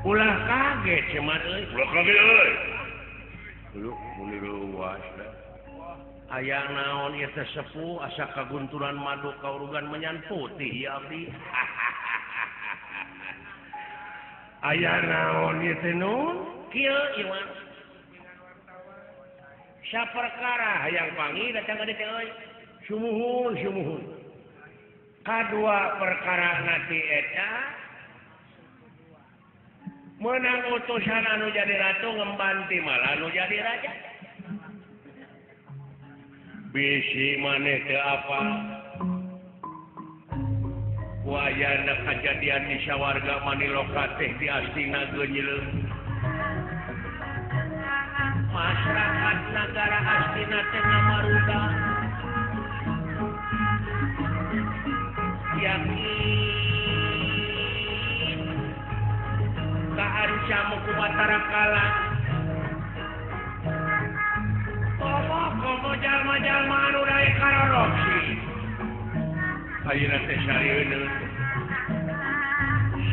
ulah kaget cuman ulah kaget euy lu luas aya naon ieu teh sepuh asa kagunturan madu kaurugan menyan putih ya abdi aya naon ieu teh nun kieu ieu saperkara hayang pangi datang ka dieu euy sumuhun kadua perkara nanti eta menang utusan anu jadi ratu ngembanti malah anu jadi raja bisi maneh teu apa wayana kajadian di sawarga Maniloka teh di Astina geunyeuleuh masyarakat negara Astina teh ngamaruda yakin kaancam ku Batara Kala komo jalma-jalma anu daek karoroksi ayeuna teh sarieun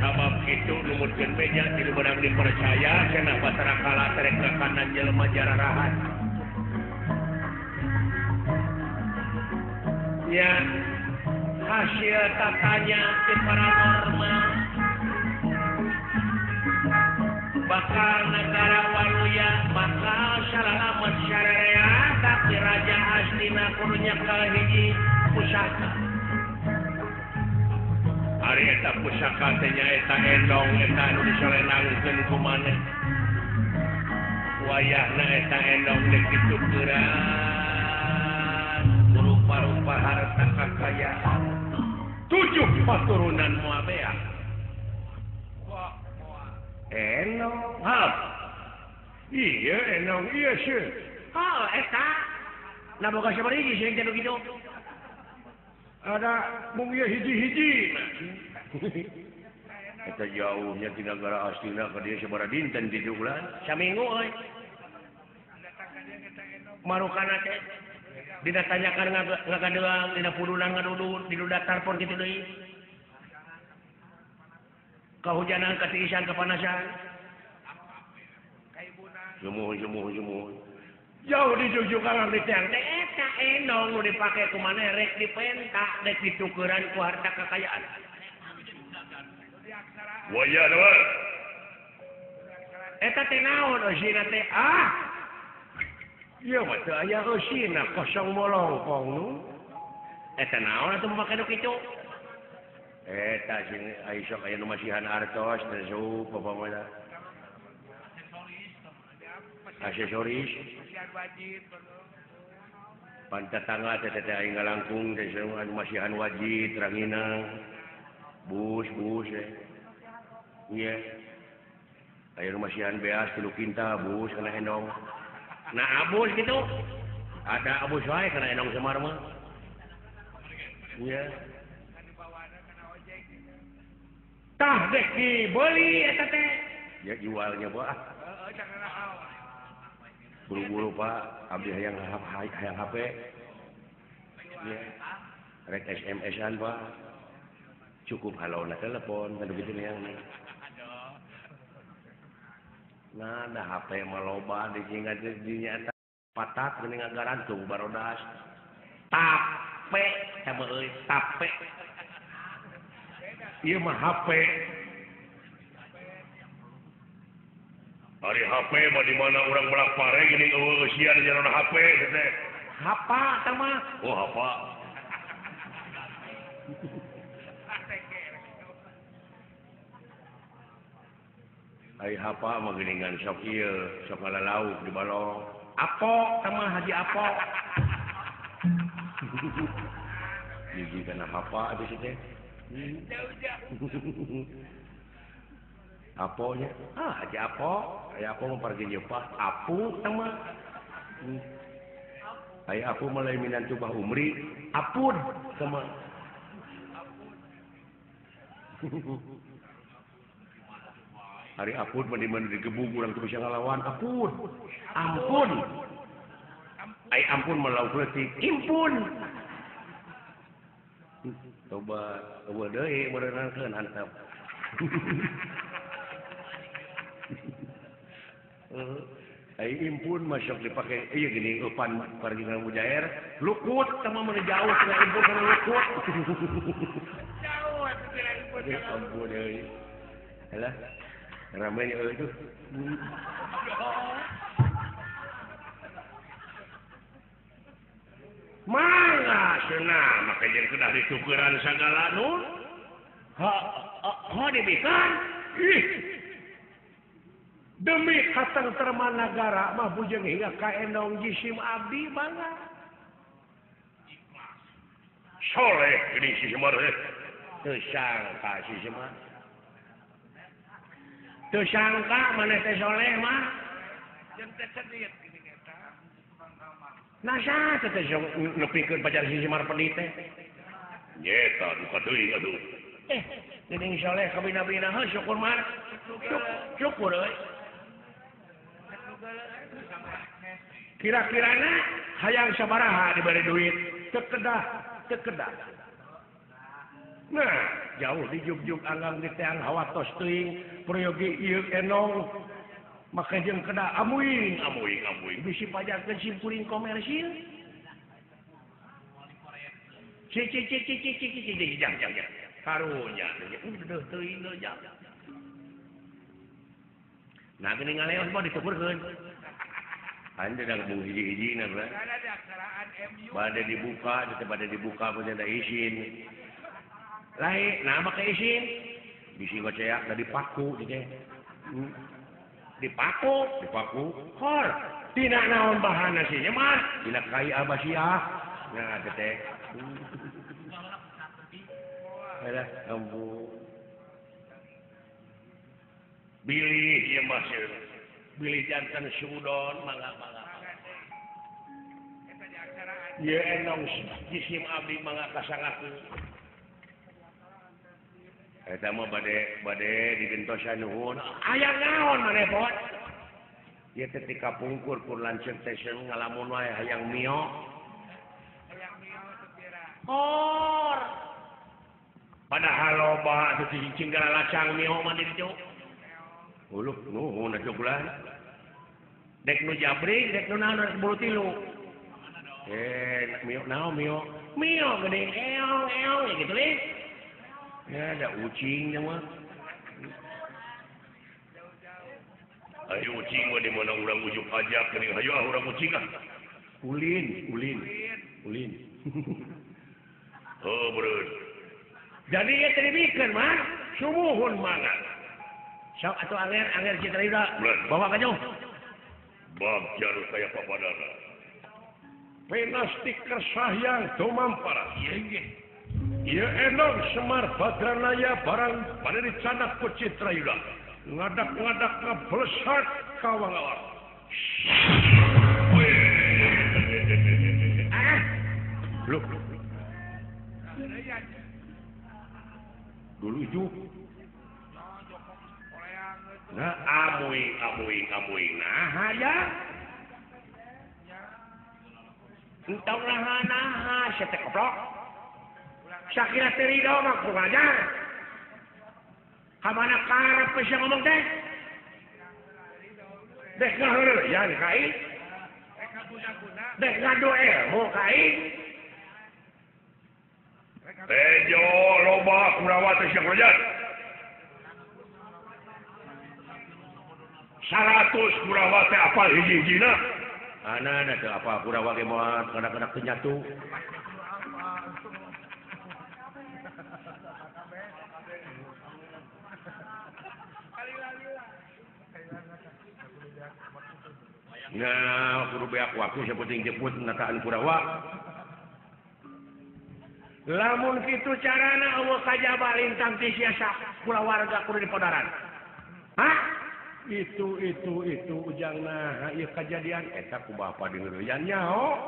sabab kitu numutkeun beja tilu beunang dipercaya cenah Batara Kala terek ka kanan jelema jararahan ya hasil tatanya ti paranormal bakal negara Waluya bakal salalamet syararea tapi Raja Astina kudunya ka hiji pusaka ari eta pusaka teh nyaeta endong eta anu disolenangkeun ku maneh wayahna eta endong dek ditukeran berupa-rupa harta kakayaan 7 paturunan moal beak enong hap iya enong iya sih eta naboga sabarigi sih jadi gitu ada mung ieu hiji-hiji eta jauhnya di negara Astina ka dieu sabaraha dinten 7 bulan saminggu euy marukana teh dina tanyakan ngagadeung dina pudunan ngadudut di datar pun kitu deui kahujanan katiisan kepanasan jumuh jauh dijujuk kalang diteang teh eta enong nu dipake ku maneh rek dipentak rek ditukeran ku harta kekayaan waya naon eta teh naon eusina teh ieu mah teu aya eusina kosong molongkong nu eta naon atuh make nu kitu eta sing aya sok aya nu masihan artos teh sup pamana aksesoris pantatangga teh teh aing ngalangkung teh anu masihan wajib rangina bus iya aya nu masihan beas 3 kinta bus kana endong nah abus gitu ada abus wae kana endong Semar mah iya tah dek dibeli eta teh ya jualnya bah buru-buru Pak abdi hayang HP ya rek SMS-an Pak cukup halona telepon kan begitu yang nah ada HP maloba dijingga dinyata patat geuning ngarantung barodas tape sama euy tape ieu mah HP hari HP mah di mana urang belak pare gini eueusian jalan HP teh hapa tah mah oh hapa ai hapa mah geuningan sok ieu sok ngalalauk di balong apok tah mah haji apok hiji kana hapa atuh teh aponya haji apok aya apok mah pergi nyeupah apu tah mah aya apu mah lain minan tubah umri apud tah mah hari apud mah di mana digebug urang teu bisa ngalawan apud ampun ai ampun mah lauk leutik impun coba deui berenangkeun antep impun masuk dipakai gini upan pergingan mujair lukut sama mana jauh kena impun sama lukut ampun alah ramai itu mangga senang makanya sudah ditukeran segala nun ha dibikan demi katenteraman negara mah bujeng hingga ka endong jisim abdi bangga soleh ini si Semar teu sangka si Semar teu sangka maneh teh soleh mah nah sa teh nepikeun pacar si Semar pedit teh nyeta duka teuing atuh geuning soleh kabina-bina heuh syukur mah syukur euy kira-kirana hayang sabaraha diberi duit tekedah nah jauh di juk-juk anggang di teang hawa tos teuing prayogi ieu enong maka jeung kedah amuing bisi pajakeun simkuring komersil jang karunya udah teuing jang nah geuning ngaleos mah ditukurkeun anda dah ngomong hiji-hiji nah bade dibuka pun ada izin lain nah pakai izin bisi ngoceak da dipaku dipaku hor tina naon bahana sih mah dina kai abah siah nah teh alah ampun bilih ieu mah bilih jantan sudon mangga ye enong jisim abdi mangga kasangakeun eta mah bade digentosan nuhun aya naon maneh pot ye teh ti kapungkur pun lanceuk teh ngalamun wae hayang mio hor padahal loba atuh cicing lacang mio mah di ditu uluk nuhun atuh bulan dek nu jabrik dek nu naon rek bulu tilu mio gede eong gitu nih ya ada ucingnya mah ayo ucing mah di mana urang ujuk ajak geuning hayu urang ucing ah ulin oh bro jadi ya terbikeun mah sumuhun mangga sok atuh anger citra ida bawa ka jauh bab jaru kaya papadana penastik kersahyan tumampara ieu enong Semar Badranaya barang pada dicanak ku Citrayuda ngadak-ngadak ngablesat kawangawar loh dulu itu nah amuing nah hayang entong naha setek koplok sakira terido mah kumaha kamana karep bisa ngomong teh dek ngaheureuyan kai dek ngadu ilmu kai tejo loba kurawa teh sia kerajaan 100 kurawa teh apal hiji-hijina ana teh apa kurawa ge moal kada-kada kenyatu nah kudu beak waktu sapenting jemput nataan kurawa lamun kitu carana eueuh kajaba lintang ti sia kulawarga kudu dipodaran hah itu ujangna ieu kejadian eta ku bapa dingeureuyan nyaho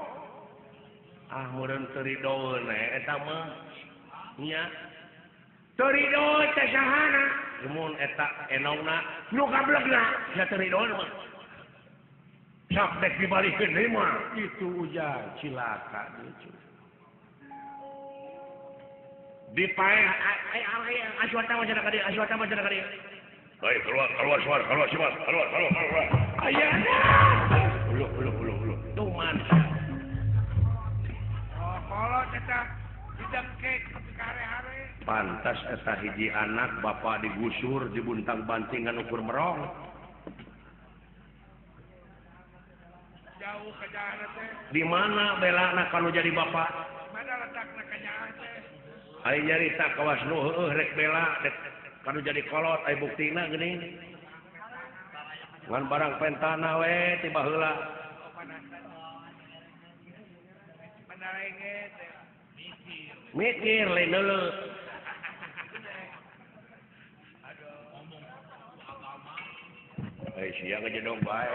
ah meureun teu ridoeun eta mah nya teu ridoeun teh sahana mun eta enongna nu gablegna nya teu ridoeun mah sok dek dibalikeun deui mah itu ujang cilaka itu dipae aswata macana ka dieu Ayo keluar keluar Ayana. Ulu. Tuh mana? Oh, kolot eta didengkek kare-hare. Pantas eta hiji anak bapak digusur di buntang bantingan ukur merong. Jauh ke jalan teh. Di mana belana kalau jadi bapak? Mana letakna ka jalan teh? Ai nyarita kawas nu heueuh rek bela dek kanu jadi kolot ai buktina geuning. Ngan barang pentana we tiba heula. Panarenge teh. Mikir lain heuleuh. Sia ngejedong bae.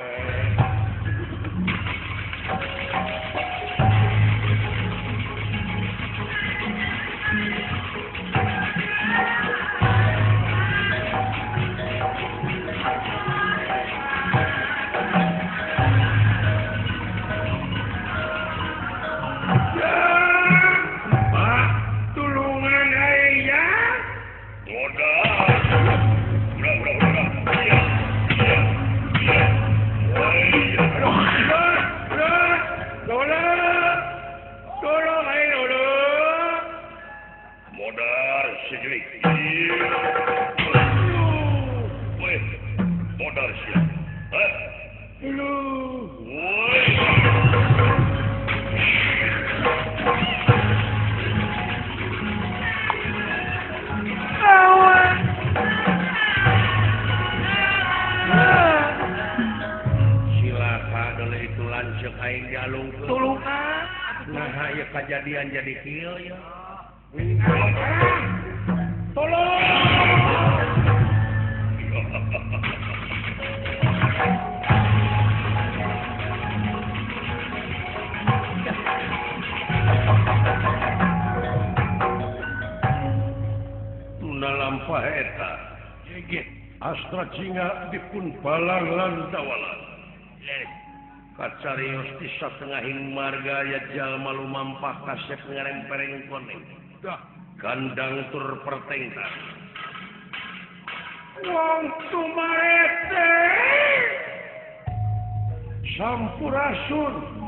Nah, ya kejadian jadi kieu ya. Tolong. Tuna lampah eta. Astra Cinga dipun balang lan dawalan. Kacarios di satengahing marga ya jalma lumampah kasep ngarempereng koneng. Gandang tur pertengkar. Wong tumarete. Sampurasun.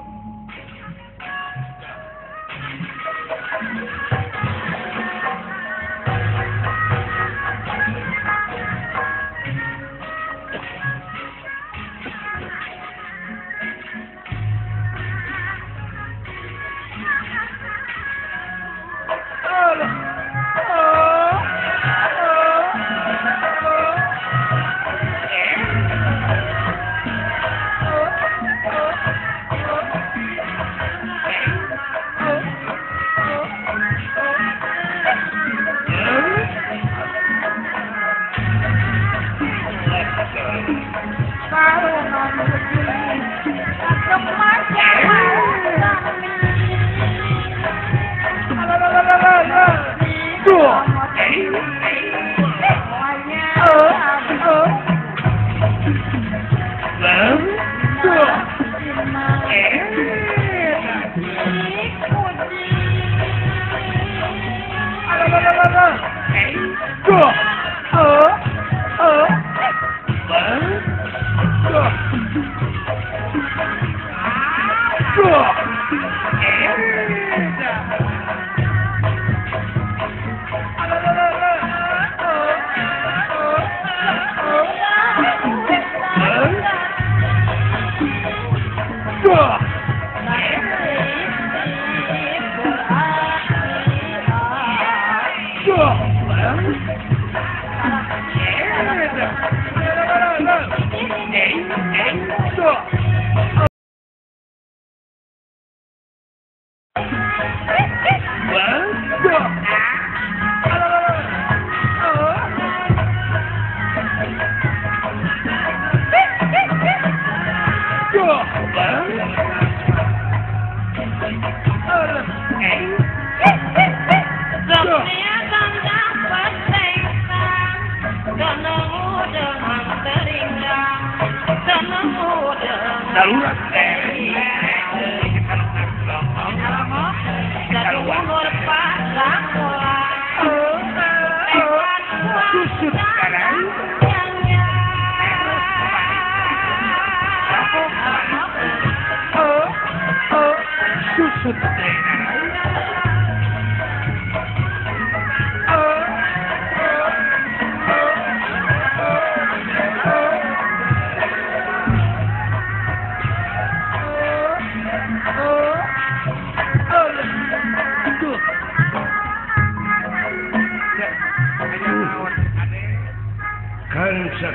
Sekarang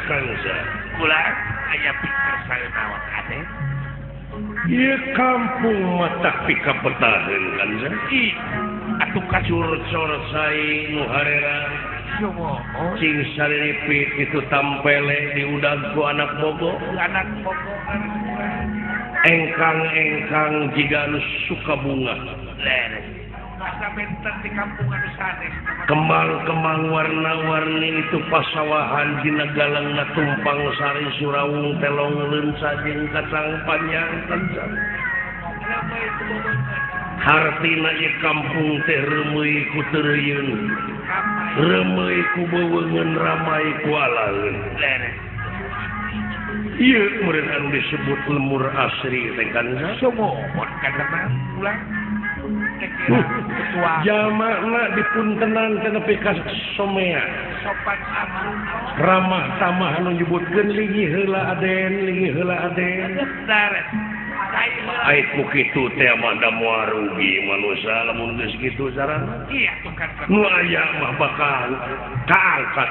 Kansa pulang aya pikir saya nawat ade ieu kampung mata pika petaheun kansa atuh curcor sae nu harera Jowo cing saripit itu tampele di udag ku anak bogo anak bogo engkang jiga anu suka bunga leres asa benten di kampung anu sanes kembang-kembang warna-warni itu pasawahan dina galangna tumpang sari surawung telong leunsa jeung kacang panjang kancan hartina ieu kampung teh reumeuy ku teureuyun reumeuy ku beuweungeun ramai ku alaeun leres ieu meureun anu disebut lemur asri teh kancan sumohon kadang pulang jamakna dipuntenan tenepi ka somea sopan aman ramah tamah anu nyebutkeun linggih heula aden daret ai ku kitu teh mah da moal rugi manusia lamun geus kitu sarana iya tukang nu aya mah bakal kaangkat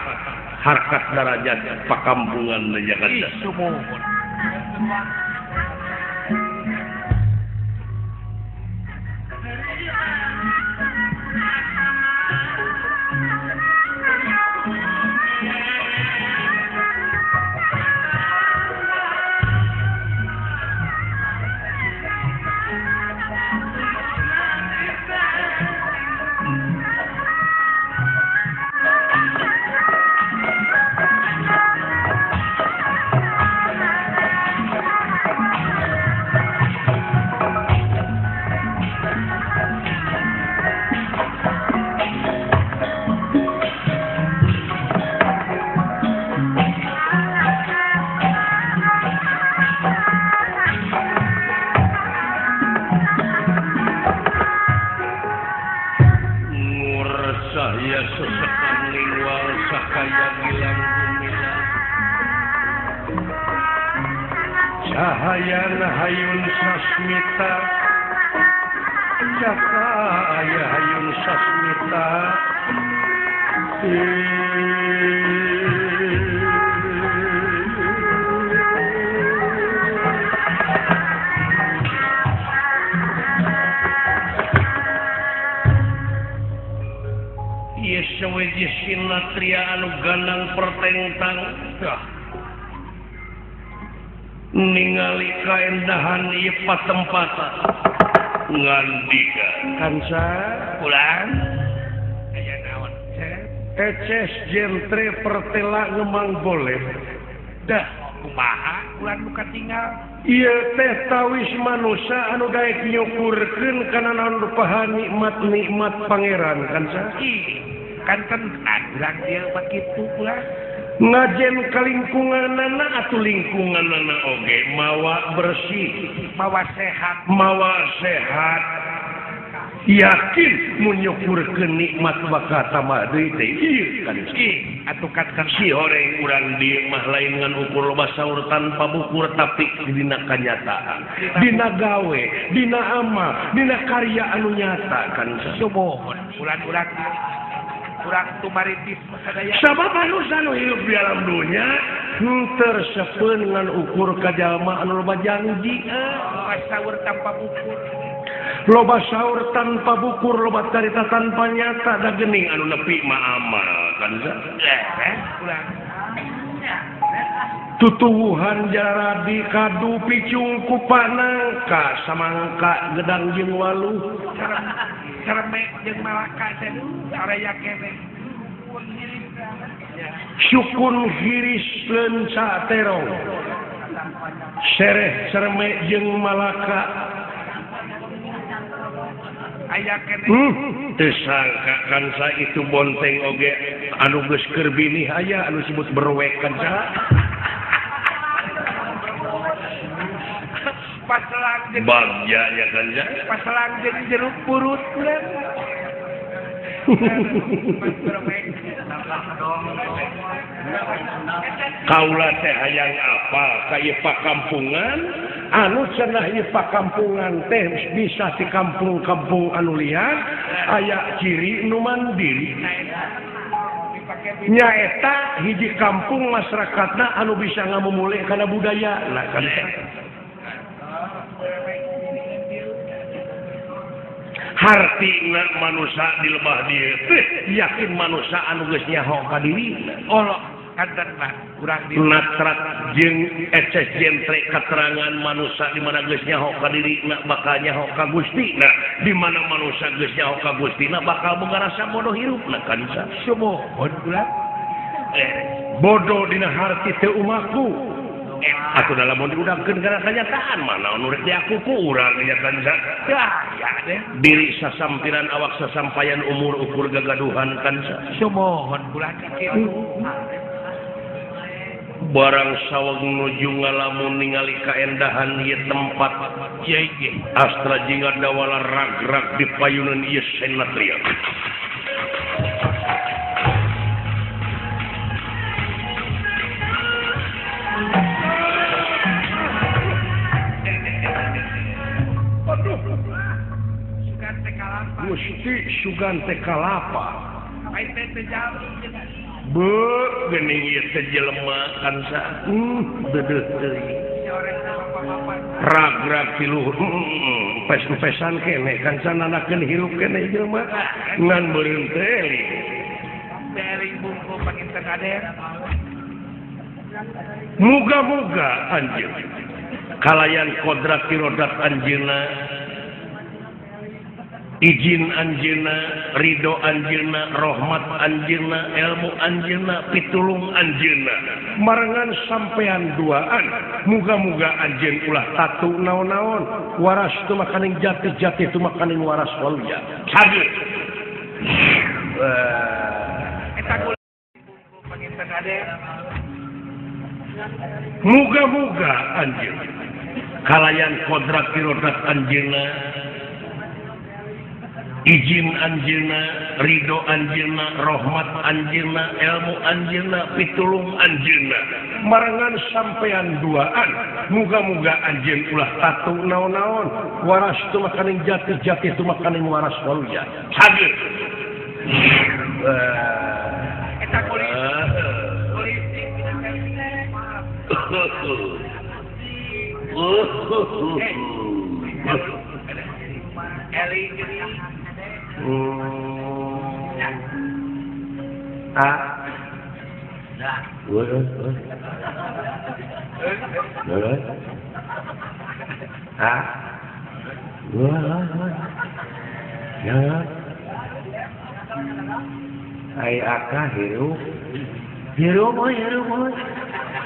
harkat darajat pakampungan di Jakarta sumohon Cahayana hayun sasmita cahaya hayun sasmita Yesaweji sinatria anu ganang pertentang ningali kaendahan ieu patempatan ngandika kansa pulang aya naon eces jentre pertela ngemang boleh dah kumaha ulah nu katinggal ieu teh tawis manusia anu daek nyukurkeun kana naon rupahan nikmat pangeran kansa kan urang ieu mah kitu pulang ngajen ka lingkunganana atuh lingkunganana oge mawa bersih mawa sehat yakin mun nyukurkeun nikmat bakata mah deui teh ieu kan atuh kan si horeng urang dieu mah lain ngan ukur loba saur tanpa bukur tapi dina kanyataan dina gawe dina amal dina karya anu nyata kan sumohon ulang-ulang kurang tumaritis sadaya sabab manusia anu hidup di alam dunia tersepeun ngan ukur kajalma anu loba janji saur tanpa bukur loba saur tanpa bukur loba carita tanpa nyata da geuning anu nepi mah amal kan ulang tutuwuhan jaradi kadu picung kupana ka samangka gedang jeung waluh Cermek jeung malaka teh araya kene. Sukun hiris leunca terong. Sereh cermek jeung malaka. Aya kene. Teu sangka kansa itu bonteng oge anu geus keur binih aya anu disebut berwek kansa. Paselang jeung bagja ya kan ya. paselang jeung jeruk purut kulen. Kaula teh hayang apa ka ieu pakampungan anu cenah ieu pakampungan teh bisa di kampung-kampung anu liar aya ciri nu mandiri nyaeta hiji kampung masyarakatna anu bisa ngamumule kana budaya lah kan hartina manusia di lebah dieu teh yakin manusia anu geus nyaho ka dirina Olo kanten mah urang di natrat jeung eces jentre keterangan manusia di mana geus nyaho ka dirina bakal nyaho ka Gustina di mana manusia geus nyaho ka Gustina bakal boga rasa bodoh hirupna kan sumohon urang. bodoh dina harti teu umaku atuh dalam mun diudangkeun kana kenyataan mana nu rek diaku ku urang nya kan ya deh diri sasampiran awak sasampayan umur ukur gagaduhan kan Sumohon urang kitu. barang saweg nuju ngalamun ningali kaendahan ieu tempat Ye astra jingga dawala rag-rag di payunan ieu senatria sugan teh kalapa. Gusti sugan teh kalapa Ai teh teh jam. geuning ieu teh jelema kan sa deudeuh teuing Orang bapak-bapak. rag-rag tiluhur pes-pesan kene kan sananakeun hirup kene jelema ngan beureun teuing Dari bungku panginten aden. muga-muga anjeun kalayan kodrat tirodat anjeunna izin anjeunna ridho anjeunna rahmat anjeunna ilmu anjeunna pitulung anjeunna marangan sampean duaan muga-muga anjeun ulah tatu naon-naon waras teu makaning jati-jati teu makaning waras waluya cageut Eta kula bungku panginten aden. muga-muga anjeun kalayan kodrat tirodat anjeunna izin anjeunna ridho anjeunna rahmat anjeunna ilmu anjeunna pitulung anjeunna marangan sampean duaan muga-muga anjeun ulah tatu naon-naon waras teu makaning jati-jati teu makaning waras waluya cageut Eta polisi. Eli ai akah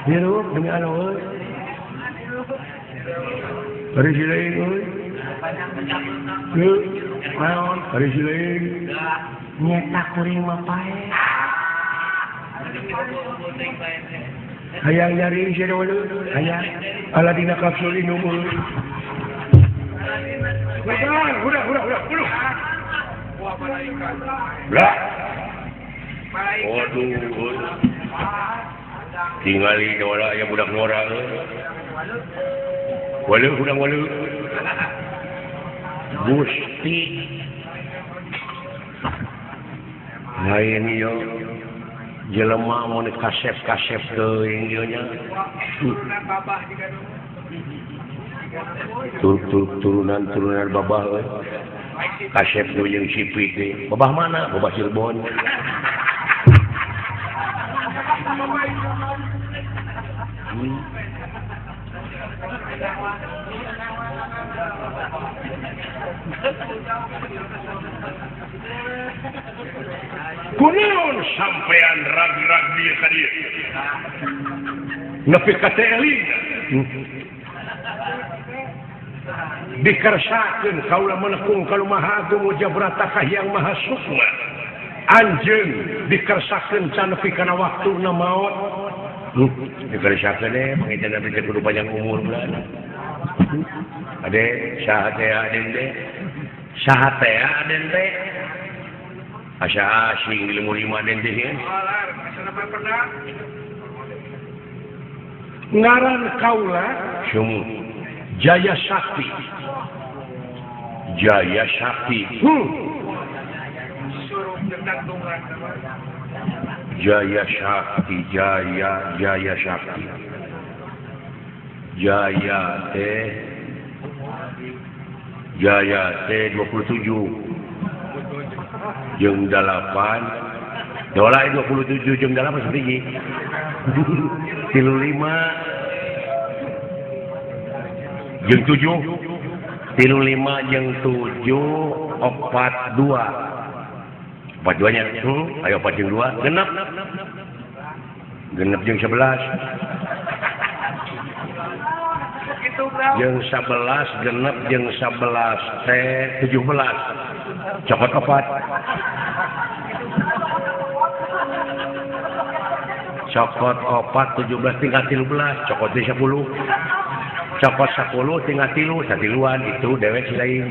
hirup dengan euy hari sileung euy Yuk, naon hari sileung nyeta kuring mah pae hayang nyari sia deuleu hayang aladina kapsul inumul udah Wah malaikat. lah Malaikat. waduh tingali deula aya budak ngora waluh Gusti lain ieu jelema mun kasep-kasep teuing dieu nya Babah juga turunan babah euy kasep teu jeung sipit teh babah mana babah Cirebon kunaon sampean rag-rag dieu ka dieu nepi ka teh eling dikersakeun kaula menekung ka Maha Agung Jabrata Kahyang Maha Sukma anjeun dikersakeun can nepi kana waktuna maot dikersakeun mangitana teh kudu panjang umur bulan Ade sahatea adente. Sahatea adente. Asa asing ilmu lima adente ya. Ngaran kaula Sumu. Jaya Sakti. Jaya Sakti. Jaya Sakti, Jaya Sakti. Jaya teh 27. Jeung 8. Dolar 27 jeung 8 seperti 35 jeung 7. 35 jeung 7 42. 42-nya. Ayo 4 jeung 2 genep. Genep jeung 11. Jeung 11 genep jeung 11 teh 17. Cokot 4. Cokot 4 17 tinggal 13. Cokot 10. Cokot 10 tinggal 3 satiluan itu dewek si lain.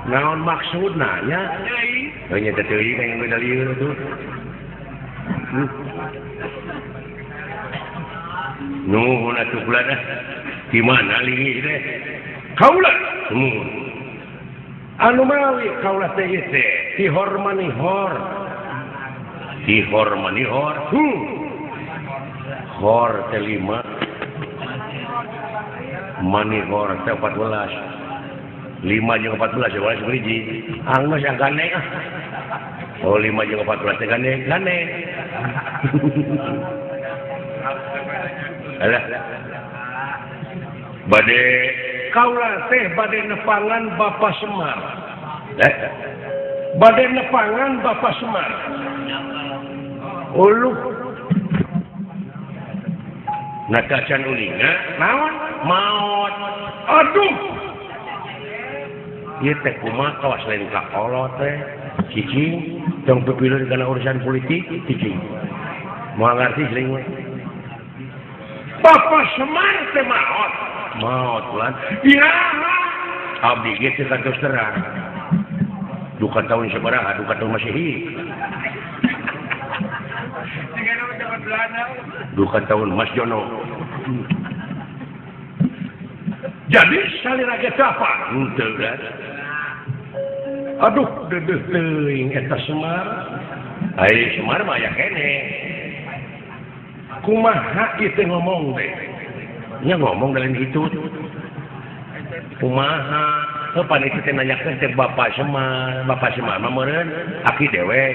Naon maksudna nya? Nya teh teuing yang medalieur tuh. Nuhun atuh kula dah. Di mana lingi teh? Kaula. anu mawi kaula teh tihor manihor. Tihor manihor. Hor teh 5. Manihor teh 14. 5 jeung 14 ya wae hiji. Angmas yang gandeng. Oh 5 jeung 14 teh gandeng. Alah. Bade Kaula teh bade nepangan Bapak Semar. Bade nepangan Bapak Semar. Uluh. Nakacan ulinga Naon? maot. Aduh. Ieu teh kumaha kawas lain ka kolot teh. Cicing tong pepileur kana urusan politik cicing. Moal ngarti sering we. Bapak Semar teh maot. Maot lan. Ya. Abdi ge teh kantos terang. Duka tahun sabaraha? Duka tahun Masehi. Duka tahun Mas Jono. Jadi salira kita apa? Henteu kan. Aduh, dedeh teuing eta Semar. Ai Semar mah aya kene. Kumaha ieu teh ngomong teh? Nya ngomong dalam itu. Kumaha? Sopan itu teh nanyakeun teh Bapak Semar mah meureun aki dewek.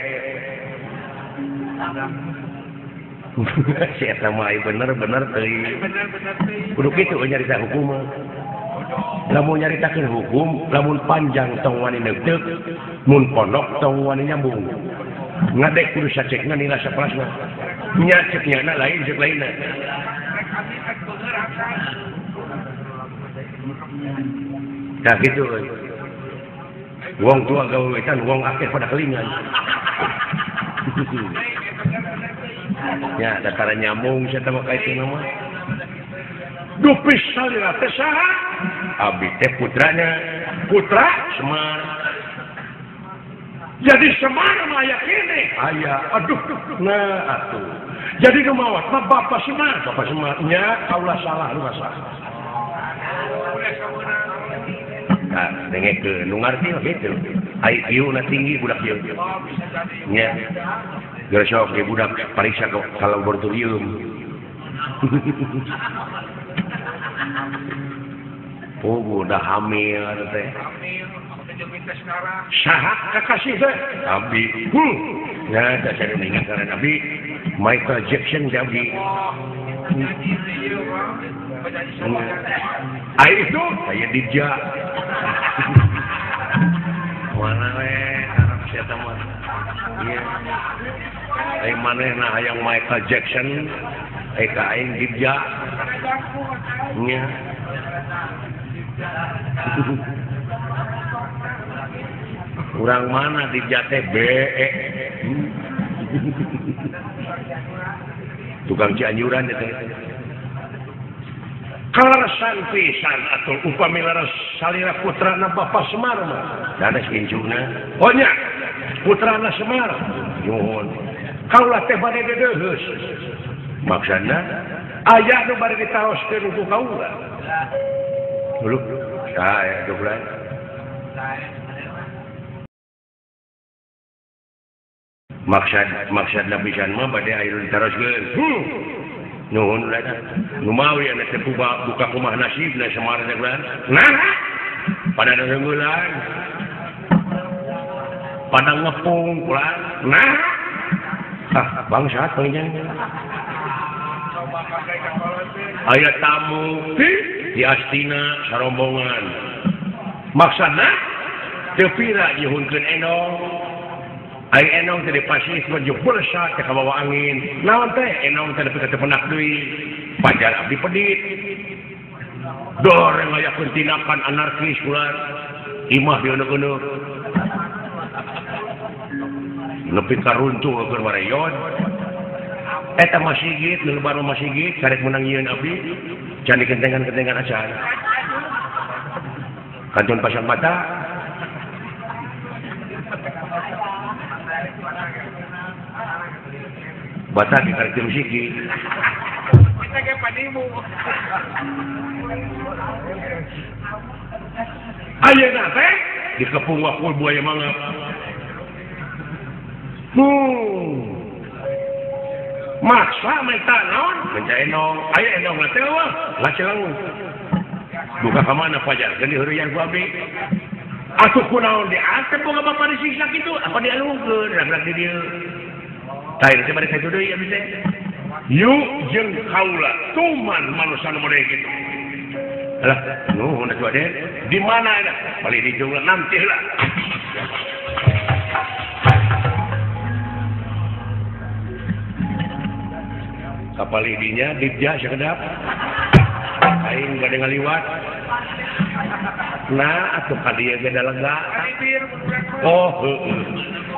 Si eta mah bener teuing. Kudu kitu nyarita hukum. Lamun nyaritakeun hukum, lamun panjang tong wani neuteup, mun pondok tong wani nyambung. Ngadek kudu sacekna nila sapelasna. Nya cek nyana lain cek lainna. Nah gitu euy. Wong tua gawetan, wong akeh pada kelingan. Ya, datara nyambung saya mah kaituna mah. Dupis salira teh saha? Abi teh putranya, Putra Semar. jadi Semar mah aya kene. Aya, Aduh, nah atuh. jadi nu mawat mah Bapak Semar. Bapak Semar. Nya kaula salah lu salah. Nah, dengekeun nu ngarti mah kitu. IQ-na tinggi budak ieu. Nya. Geus sok ge budak pariksa ka laboratorium. Oh, udah hamil teh. Saha kakasih teh? Abi. Ya, saya ingat karena Abi Michael Jackson jadi. Ai itu Saya Dija. Mana we harap siapa mah. Iya. Ai manehna hayang Michael Jackson. Ai ka aing Dija. Nya. Urang mana Dija teh BE. tukang Cianjuran itu. Kalarasan pisan atau upami laras salira putrana Bapak Semar mah. Dadas injuna. Oh nya, putrana Semar. Nyuhun. Kaula teh bade dedeus. Maksudna aya nu bade ditaoskeun ku kaula. Dulu, saya duglan. Maksudna pisan mah bade aya nu ditaoskeun. Nuhun ulah nu mawi anu teh buka kumah nasibna Semar deglan. Nah, pada ngeunggulan. Pada ngepung pulang. Nah, bangsat panjang. Aya tamu di Astina sarombongan. Maksudna teu pira nyuhunkeun enong. Ai enong teh dipasih menuju bersat ke bawah angin. Naon teh enong teh dipikir penak deui. Pajar abdi pedit. Doreng aya tindakan anarkis ular. Imah dieuneuh-euneuh. Nepi ka runtuh keur wareyon. Eta masjid, nu lebar masjid karek menang nyieun abdi. Can dikentengan-kentengan acan. Kanton pasang mata. Bata di karek musiki. Kita ke panimu. Ayeuna teh dikepung wakul buaya mangap. Maksa meta naon? Menca enong. Aya enong teh wah, lacelang. Buka ka mana pajar? Geus heureuyang ku abdi. Atuh kunaon diangkat boga bapa disiksa kitu? Apa dialungkeun? Rag-rag di dieu. Tah teh bari saetu deui abdi teh. Yuk jeung kaula tuman manusia nu model kitu. Alah, nuhun atuh Aden. Di mana eta? Bali di jungla nanti heula. Kapal idinya dibja sakedap. Aing gade ngaliwat. Nah, atuh ka dieu ge da lega. Oh, heueuh.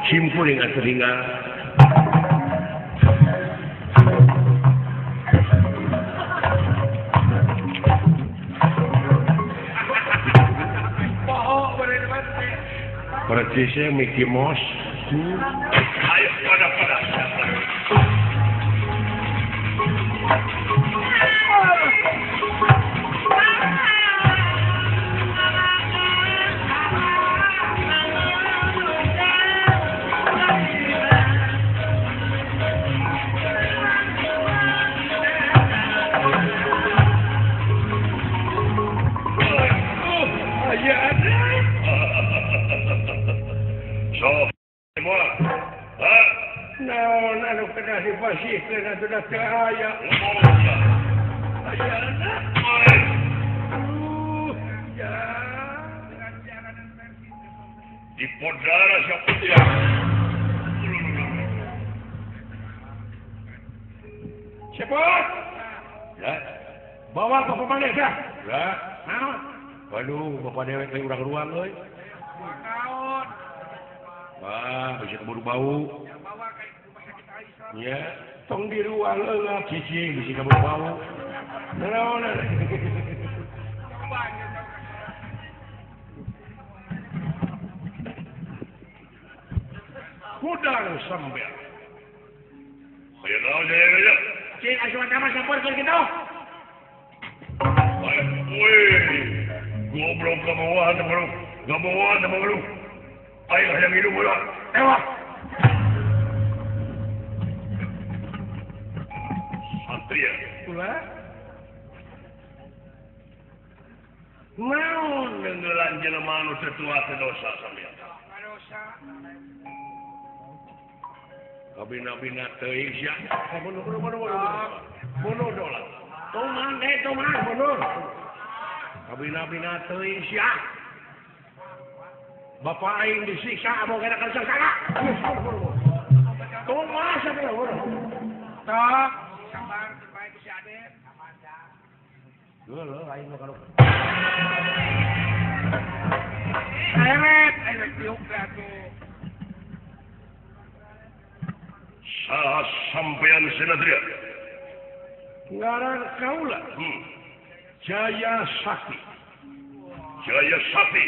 Simkuring atuh tinggal. Percisnya Mickey Mouse. Ayo, pada. Naon anu kena dipasihkeun atuh da teu aya. Ayana. Ya. Di podara siapa dia? Siapa? Ya. Bawa ke pemane dah. Ya. Naon? Waduh, bapak dewek lagi urang ruang euy. Kaon. Wah, bisa keburu bau. Ya, tong di ruang eulap cicing bisa keburu bau. Naon? Kudang sambil. Ayo naon aja. Cing asuhan kamar sampurkeun kitu. Woi. Goblok kamuan bro. Gamuan bro. Ayo yang hidup bola. Tewak. Satria. Pula. Naon ngeungelan jelema anu tetua teh dosa sampean. Dosa. Kabina-bina teuing sia. Bunuh dola. Toman bunuh. Kabina-bina teuing sia. Bapak aing disiksa amo gara kana sangsara. Tomas sampean urang. Tok, sabar terbaik si Aden. Geuleuh aing mah kalau. Eret diuk atuh. Saha sampean Senatria? ngaran kaula Jaya Sakti. Jaya Sakti.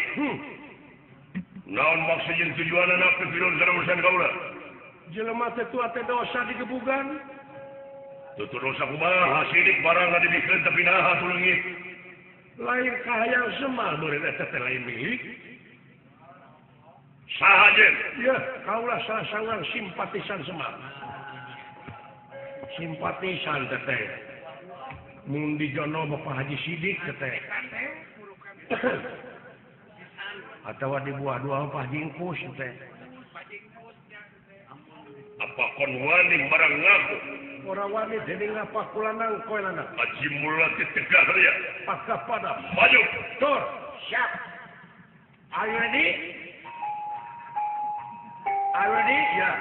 Naon maksud jeung tujuan anak pipiron kana urusan kaula? Jelema teh tua teh dosa digebugan. Tutur dosa kumaha sidik barang dibikeun tapi naha tulungit. Lain kahayang semal beureun eta teh lain milik. Saha jen? Ya, kaula salah seorang simpatisan semal. Simpatisan teh. Mun di jono Bapak Haji Sidik teh. Atawa di buah dua Pak Jingkus teh. Apa kon wani barang ngaku? Orang wani jadi ngapa kulanang koe lanang. Haji Mulati tegah ya. Pakah pada. Maju. Tur. Siap. Are you ready? Are you ready? Ya.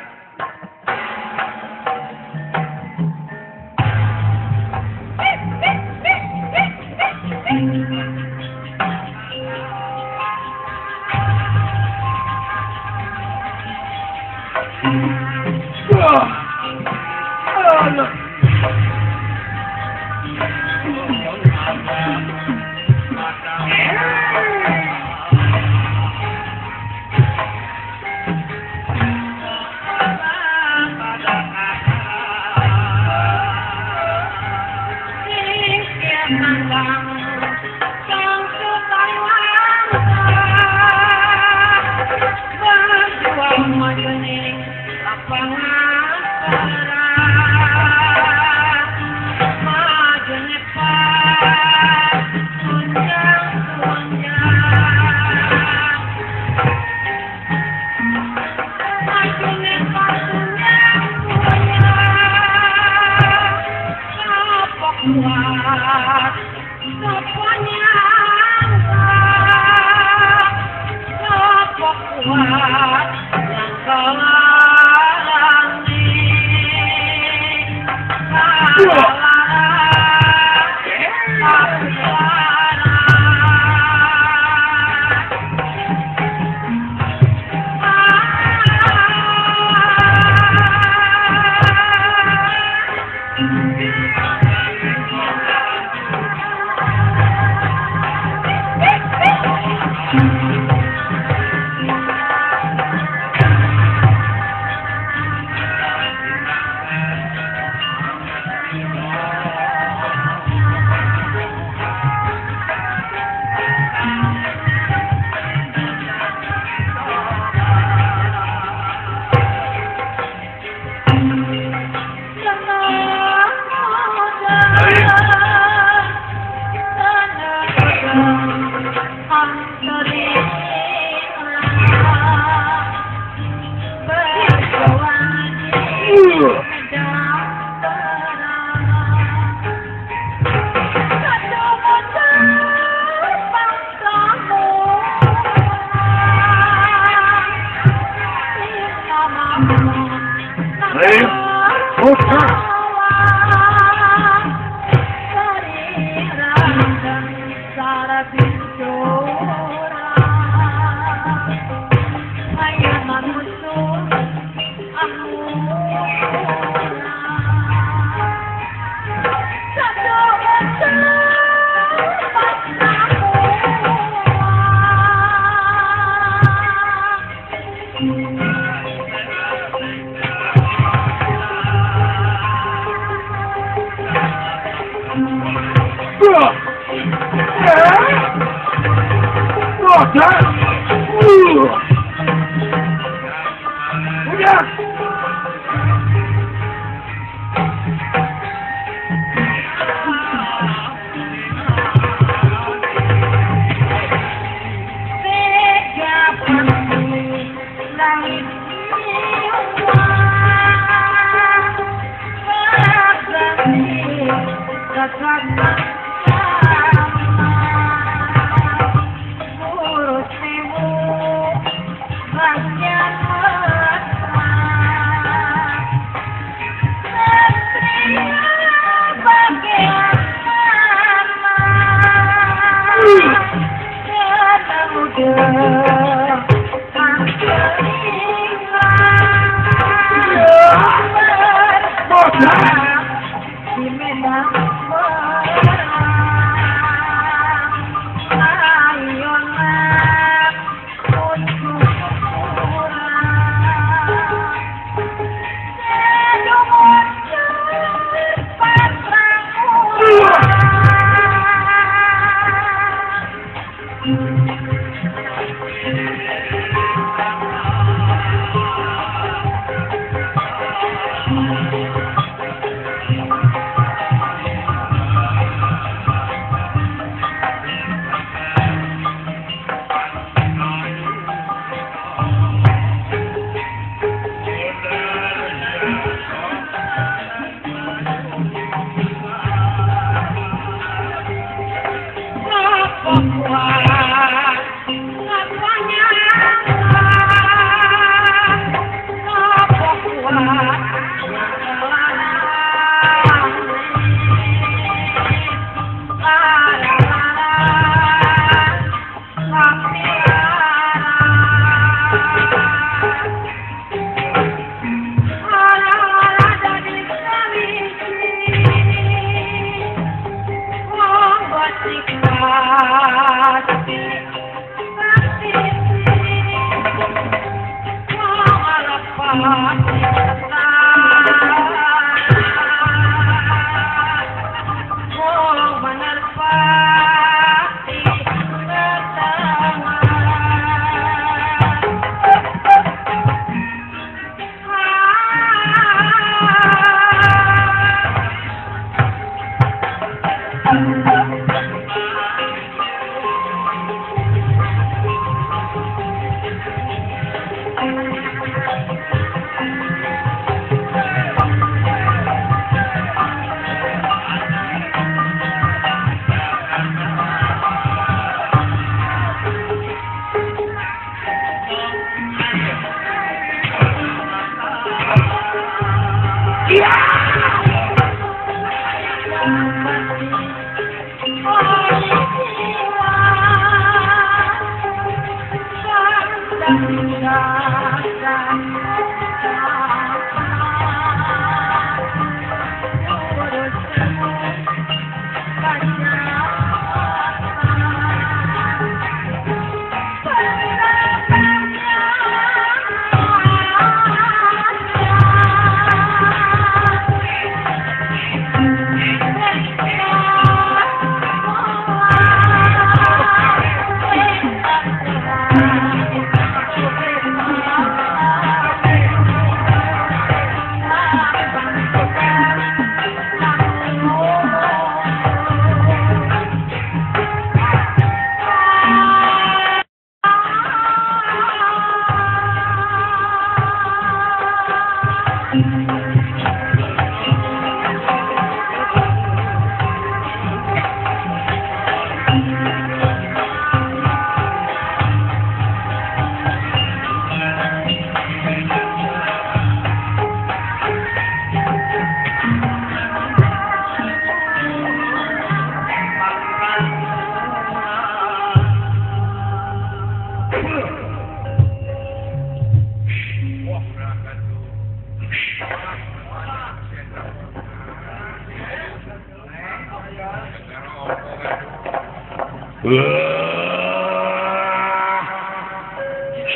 Di Medan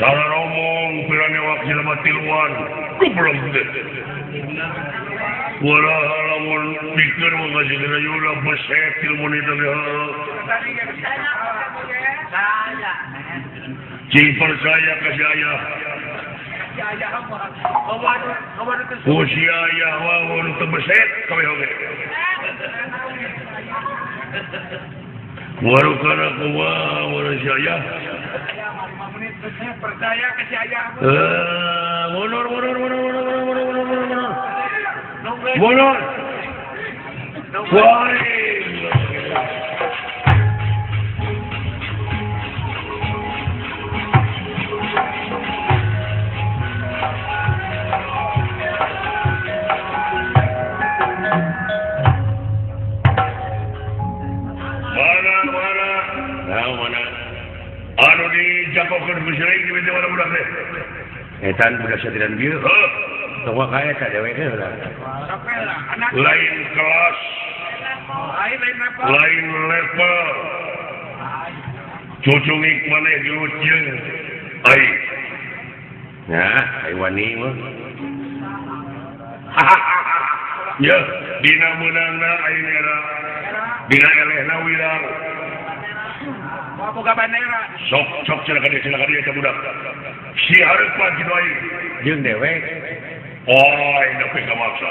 Salah ngomong pirane wakil matiluan goblok teh. Wala lamun pikir mengaji dina yura beset ilmu ni teh. Cing percaya ka saya. Usia ya wa teu beset kabeh oge. Waru kana kuwa wala saya. Percaya ke saya. Mundur. Mundur. Woi. Mana? Anu dijagokeun ku Siraing di mana budak teh? Etan budak satiran bieu. Heuh. Tong kae ka dewe teh ulah. Lain kelas. Lain level. Cucungik maneh diluceung. Ai. Nah, ai wani mah. Ya, dina meunangna ayeuna dina elehna wirang. Boga bandera. Sok silakan dia ke budak. Si hareupan kitu aing. Jeung dewe. Oh, nepi ka maksa.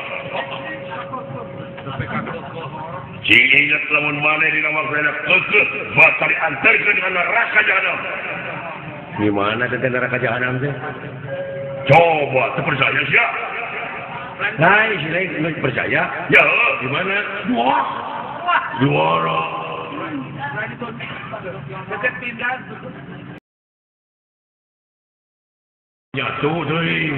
Cing inget lamun maneh dina maksana keukeuh bakal diantarkeun ka neraka jahanam. Di mana teh neraka jahanam teh? Coba teu percaya sia. Lai si lain percaya? Ya, di mana? Juara. Dekat pindah. Jatuh teuing.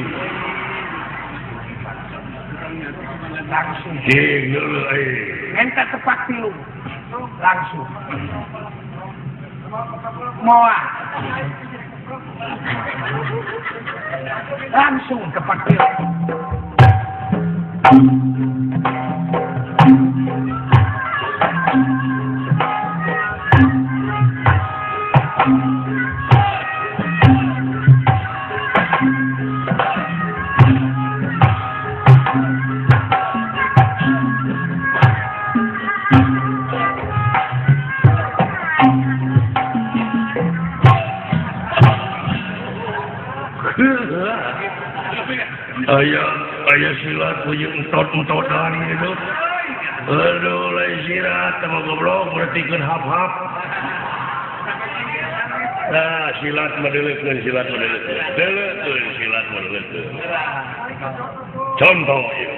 Langsung. Cing deuleu Enta tepak tilu. Langsung. Moa. Langsung tepak tilu. Ayah silat punya entot-entotan gitu. Aduh, lain silat sama goblok berarti kan hap-hap. Nah, silat medelekeun. Delekeun silat medelekeun. Contoh ieu.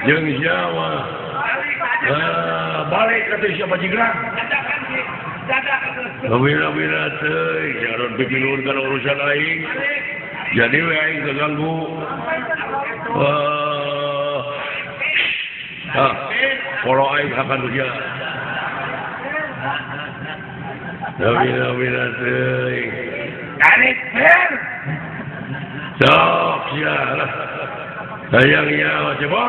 Jeung Jawa. Balik ke siapa jigrang? Bina teh, jangan dipilurkan urusan aing. Jadi we aing keganggu. Kalau aing akan kerja. Bina teh. Tarik ber. Sok sialah. Sayangnya coba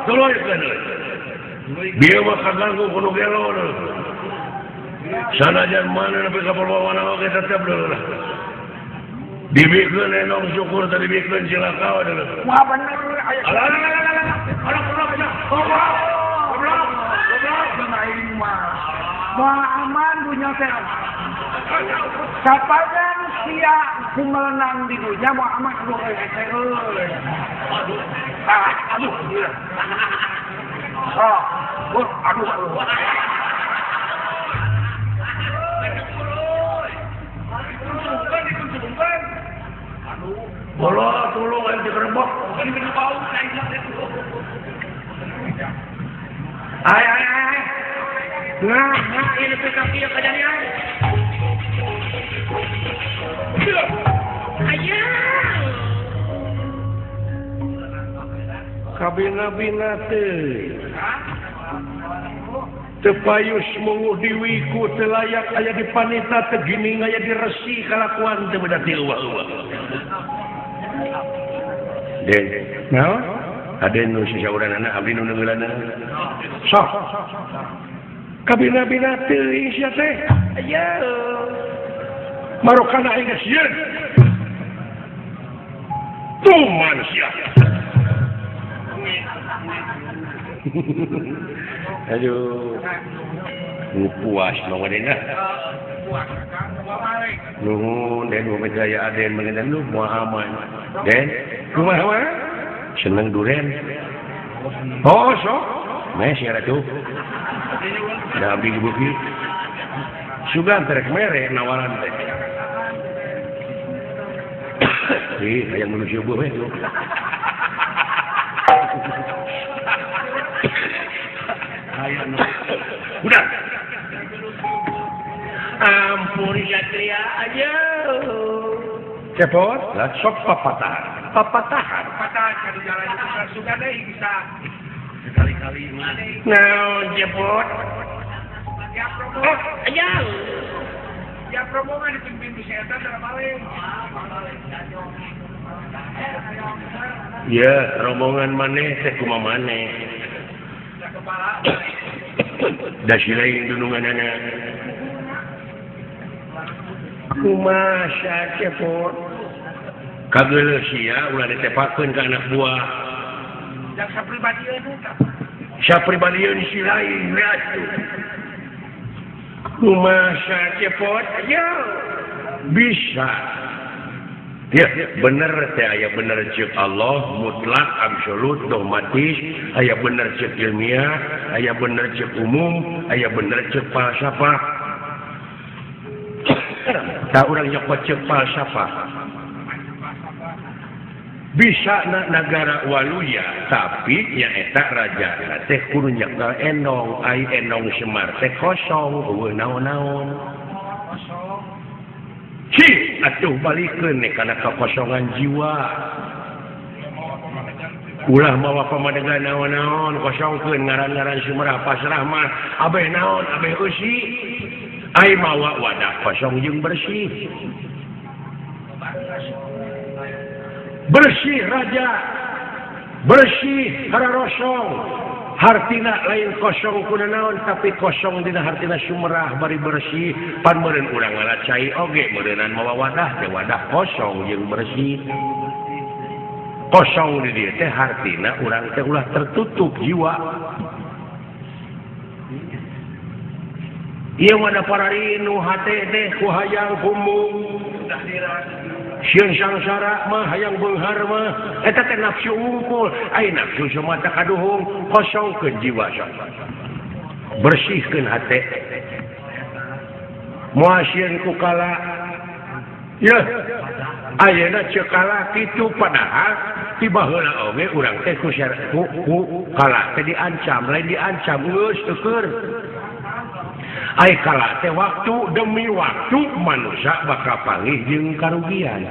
tolong dia mah kaganggu kudu gelo sanajan mana nepi ka perbawana oge tetep lah dibikeun enong syukur tadi dibikeun cilaka we Wah bener aya. Goblok. Aing mah. Moal aman dunya teh. Sapadan sia kumelenang di dunya mau aman aduh euy. Aduh. Aduh. Bola tulung aing dikerebok. Ay. Nah, ini PKP ya kejadian. Kabina teh tepayus menguh diwiku telayak aya di panita tegining aya di resi kalakuan teu beda ti eueuh. Den, naon? Aden nu sisauranana abdi nu neungeulana. Sok. Kabina teh sia teh. Aya. Marokana aing geus sieun. Tuh manusia. Aduh. Puas mangwadena. Nuhun den Jaya Aden mengendan lu moal aman. Den, kumaha? Seneng duren. Oh, sok. Mes ya ratu. Da abdi beuki. Sugan terek mere nawaran teh. Hayang manusia buah we. Udah. Ampun Satria aja. Cepot, sok papatahan kalau jalan itu suka deh bisa sekali-kali mana. Nah, cepot. Ya promo. Aja. Ya promo kan dipimpin di setan dalam balik. Ya, rombongan maneh teh kumaha maneh. Da silain dununganana. Kumaha cepot. Kageuleuh sia ulah ditepakeun ka anak buah. Jak sapribadieun eta. Sapribadieun si lain atuh. Kumaha cepot? Ya. Bisa. Ya, bener teh aya bener ceuk Allah mutlak absolut dogmatis, aya bener ceuk ilmiah, aya bener ceuk umum, aya bener ceuk falsafah. Ta urang nyokot ceuk falsafah. Bisa negara waluya, tapi nya eta raja teh kudu nyekel enong, ai enong Semar teh kosong, eueuh naon-naon. Atuh balikeun kana kekosongan jiwa. Ulah mawa pamadegan naon-naon kosongkeun ngaran-ngaran Sumerah pasrah mah abeh naon abeh eusi. ai mawa wadah kosong jeung bersih raja bersih hararosong hartina lain kosong kuna naon tapi kosong dina hartina sumerah bari bersih pan meureun urang ngalacai oge meureunan mawa wadah teh wadah kosong jeung bersih kosong di dieu teh hartina urang teh ulah tertutup jiwa ieu wadah pararinu hate teh ku hayang kumbung sieun sangsara mah hayang beunghar mah eta teh nafsu unggul ai nafsu semata kaduhung kosongkeun jiwa bersihkeun hate moal sieun ku kala ya ayeuna ceuk kala kitu padahal tiba heula oge urang teh ku kala teh diancam lain diancam geus teukeur ai kala teh waktu demi waktu manusia bakal panggih jeung karugian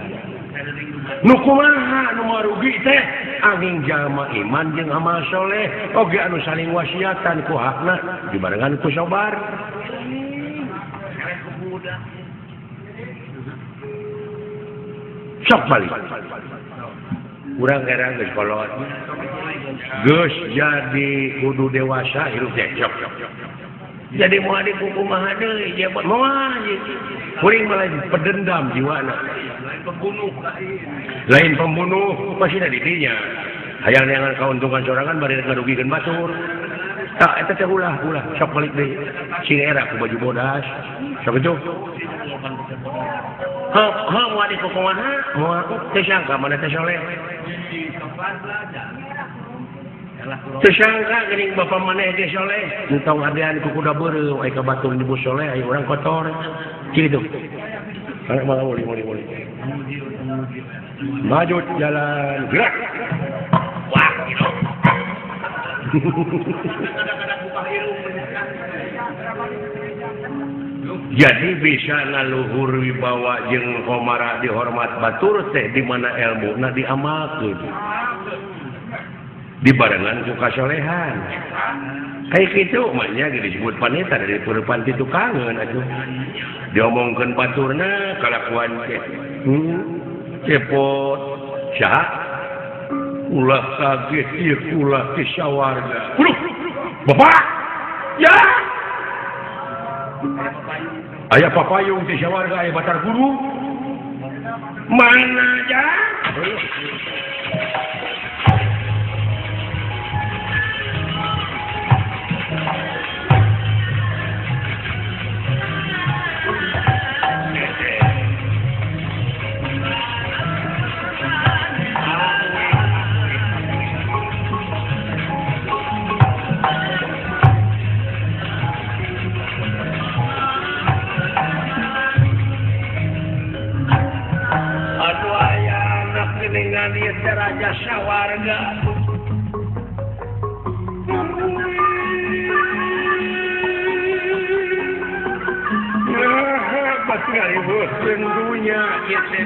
nu kumaha nu marugi teh angin jalma iman jeung amal soleh oge anu saling wasiatan ku hakna dibarengan ku sabar sok balik urang erang geus kolot geus jadi kudu dewasa hirup teh sok jadi mau adik kumaha deui ya moal kuring malah pedendam jiwana lain pembunuh pasti di dinya hayang neangan kauntungan sorangan bari ngarugikeun batur tak eta teh ulah sok balik deui sing era ku baju bodas sok itu ha mau adik kumaha mau teh sangka mana teh soleh tersangka geuning bapa maneh ge soleh entong adean ku kuda beureuh ai ka batur di bus soleh ai urang kotor kitu anak malah muli maju jalan gerak wah gitu jadi bisa ngaluhur wibawa jeung homara dihormat batur teh di mana ilmuna diamalkeun dibarengan ku kasolehan kayak gitu maknya disebut paneta dari perupan itu kangen atuh diomongkeun baturna kalakuan teh cepot saha ulah kaget ieu ulah ti sawarga bapak ya aya papayung ti sawarga aya batar guru mana ya raja sawarga batur beukeun dunya ieu teh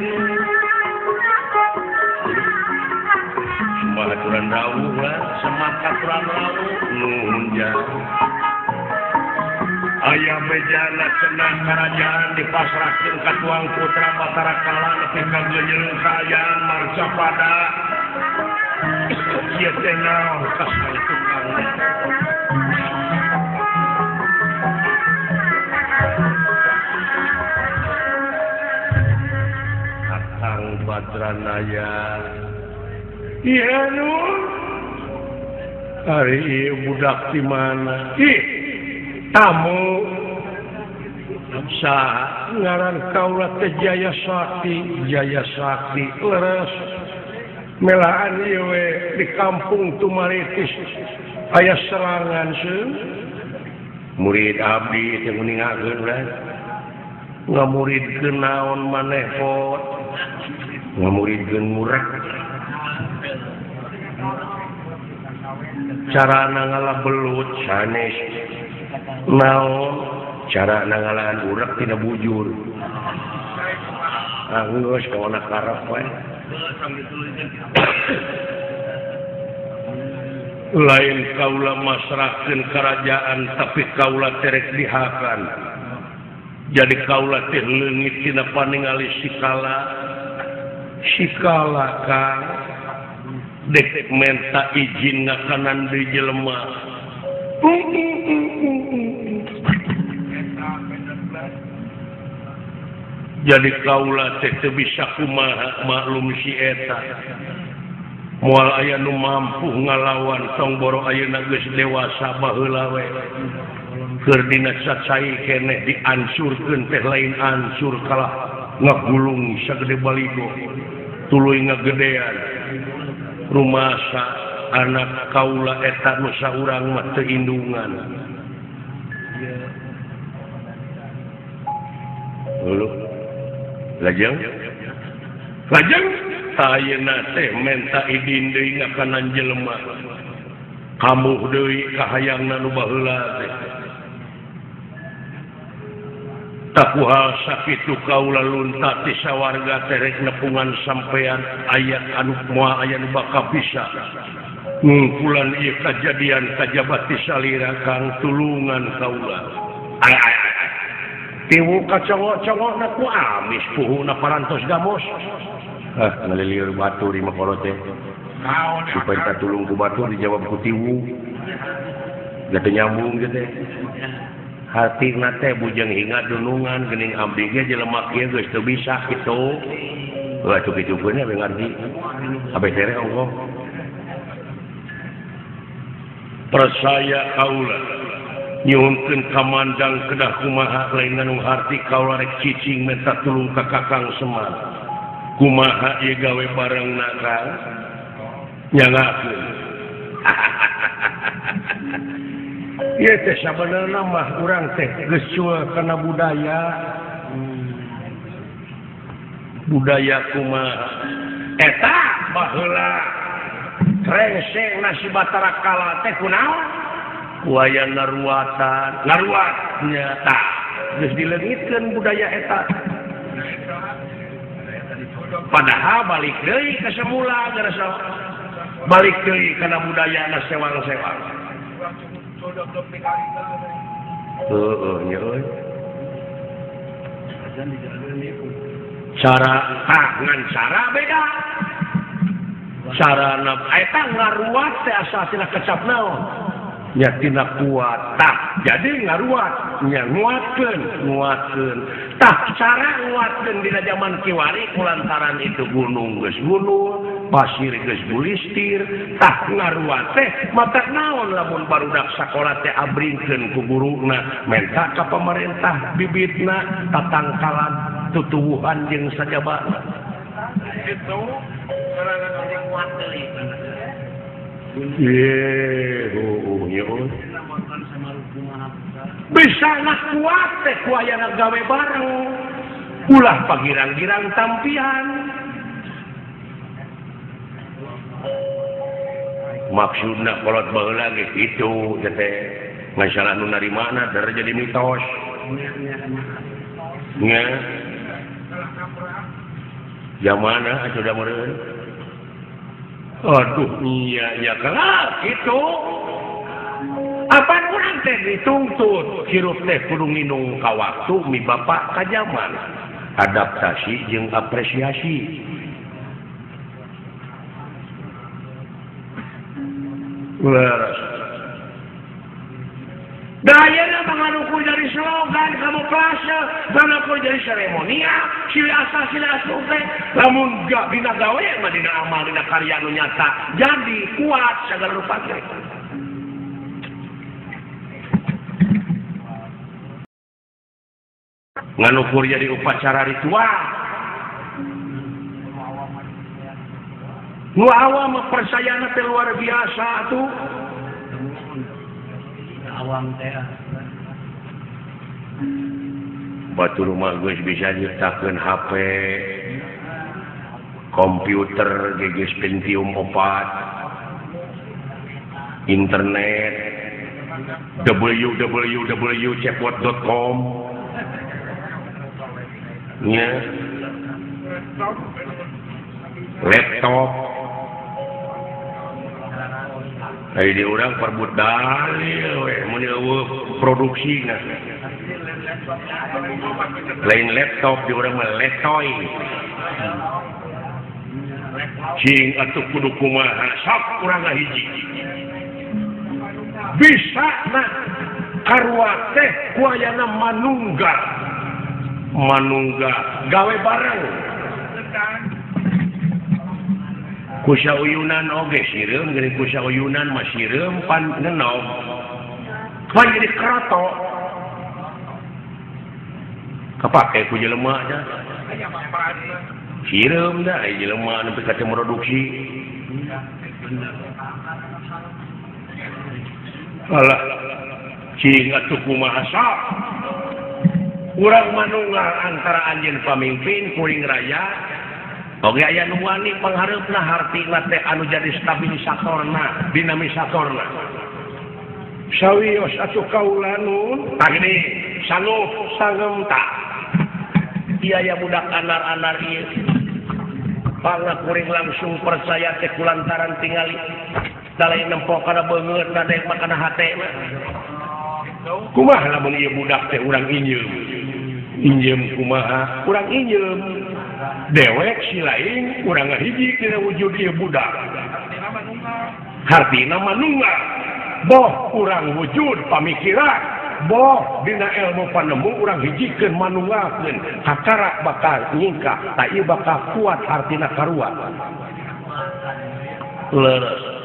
baturan rawuh lah semata aturan rawuh nuhun jang aya bejana cenah kerajaan dipasrahkeun ka tuang putra Batara Kala nepi ka geuleuh kaayaan marca pada ieu teh naon kasaya tukang Akang Badranaya iya nu hari ieu budak di mana tamu saha ngaran kaula teh Jaya Sakti leres melaan ieu we di kampung Tumaritis aya serangan seun murid abdi teh nguningakeun urang ngamuridkeun naon maneh pot ngamuridkeun murah carana ngalabelut sanes naon cara nangalaan urak tina bujur geus kawana karep we lain kaula masrahkeun kerajaan tapi kaula terek dihakan jadi kaula teh leungit tina paningali sikala Kang dek menta izin ngakanan deui jelema jadi kaula teh teu bisa kumaha maklum si eta moal aya nu mampu ngalawan tong boro ayeuna geus dewasa baheula we keur dina cacai keneh diansurkeun teh lain ansur kalah ngagulung sagede baligo tuluy ngagedean rumasa anak kaula eta nu saurang mah teu indungan lajeng ayeuna teh menta idin deui ngakanan jelema kamuh deui kahayangna nu baheula teh takuha sakitu kaula lunta ti sawarga terek nepungan sampean aya anu moal aya nu bakal bisa ngungkulan ieu kajadian kajabat ti salira Kang tulungan kaula tiwu kacongok-congokna ku amis puhuna parantos gamos ngalilieur batu di makolo teh supaya kita tulung ku batu dijawab ku tiwu gede nyambung gitu hati teh bujang hinga dunungan gening abdi ge jelema kieu geus teu bisa kitu lah cukup-cukup nya ngarti abe tere Allah persaya kaula nyuhunkeun kamandang kedah kumaha lain anu harti kaula rek cicing minta tulung ka Kakang Semar kumaha ieu gawe bareungna Kang nyangakeun ieu teh sabenerna mah urang teh geus cuel kana budaya kumaha eta baheula rengseng nasi batara kala teh kunaon waya naruatnya tah geus dileungitkeun budaya eta padahal balik deui ka semula garasa balik deui kana budayana sewang-sewang nya euy cara ngan cara beda carana eta ngaruat teh asasina kecap naon nya tina kuat tah jadi ngaruat nya nguatkeun tah cara nguatkeun dina zaman kiwari kulantaran itu gunung geus gunung pasir geus bulistir tah ngaruat teh mata naon lamun barudak sakola teh abringkeun ku guruna menta ka pamarentah bibitna tatangkalan tutuwuhan jeung sajabana kitu sorangan orang kuat deui bisa nak kuat teh kuayana gawe bareng ulah pagirang-girang tampian maksudna kolot baheula ge kitu teh masalah nu narimana dar jadi mitos nya zamana atuh da meureun aduh iya kalah gitu apa kurang teh dituntut hirup teh kudu nginung ka waktu mi bapak ka zaman adaptasi jeung apresiasi leres dayana manganuku dari slogan kamu klase manganuku dari seremonial sila asa teh lamun gak dina gawe mah dina amal dina karya nu nyata jadi kuat segala rupa teh nganukur jadi upacara ritual nu awam persayana teh luar biasa tuh awam teh batu rumah geus bisa nyiptakeun HP komputer geus Pentium 4 internet www.chatbot.com nya laptop di orang perbut dalil we mun eueuh produksina lain laptop di orang mah letoy cing atuh kudu kumaha sok urang hiji bisa na karua teh kuayana manungga gawe bareng kusauyunan oge sireum geuning kusauyunan mah sireum pan ngenog pan jadi kroto kapake ku jelema nya sireum da ai jelema nepi ka produksi alah cing atuh kumaha sok urang manunggal antara anjeun pamimpin kuring raya oge aya nu wani panghareupna hartina teh anu jadi stabilisatorna dinamisatorna sawios atuh kaula nun tagini sanggup sanggem tak ieu aya budak anar-anar ieu pangna kuring langsung percaya teh kulantaran tingali dalai nempo kana beungeut na dek makana hatena kumaha lamun ieu budak teh urang injem kumaha urang injem dewek si lain urang hiji dina wujud ieu budak hartina manunggal boh urang wujud pamikiran boh dina ilmu panemu urang hijikeun manunggalkeun hakara bakal nyingkah ta ieu bakal kuat hartina karuan leres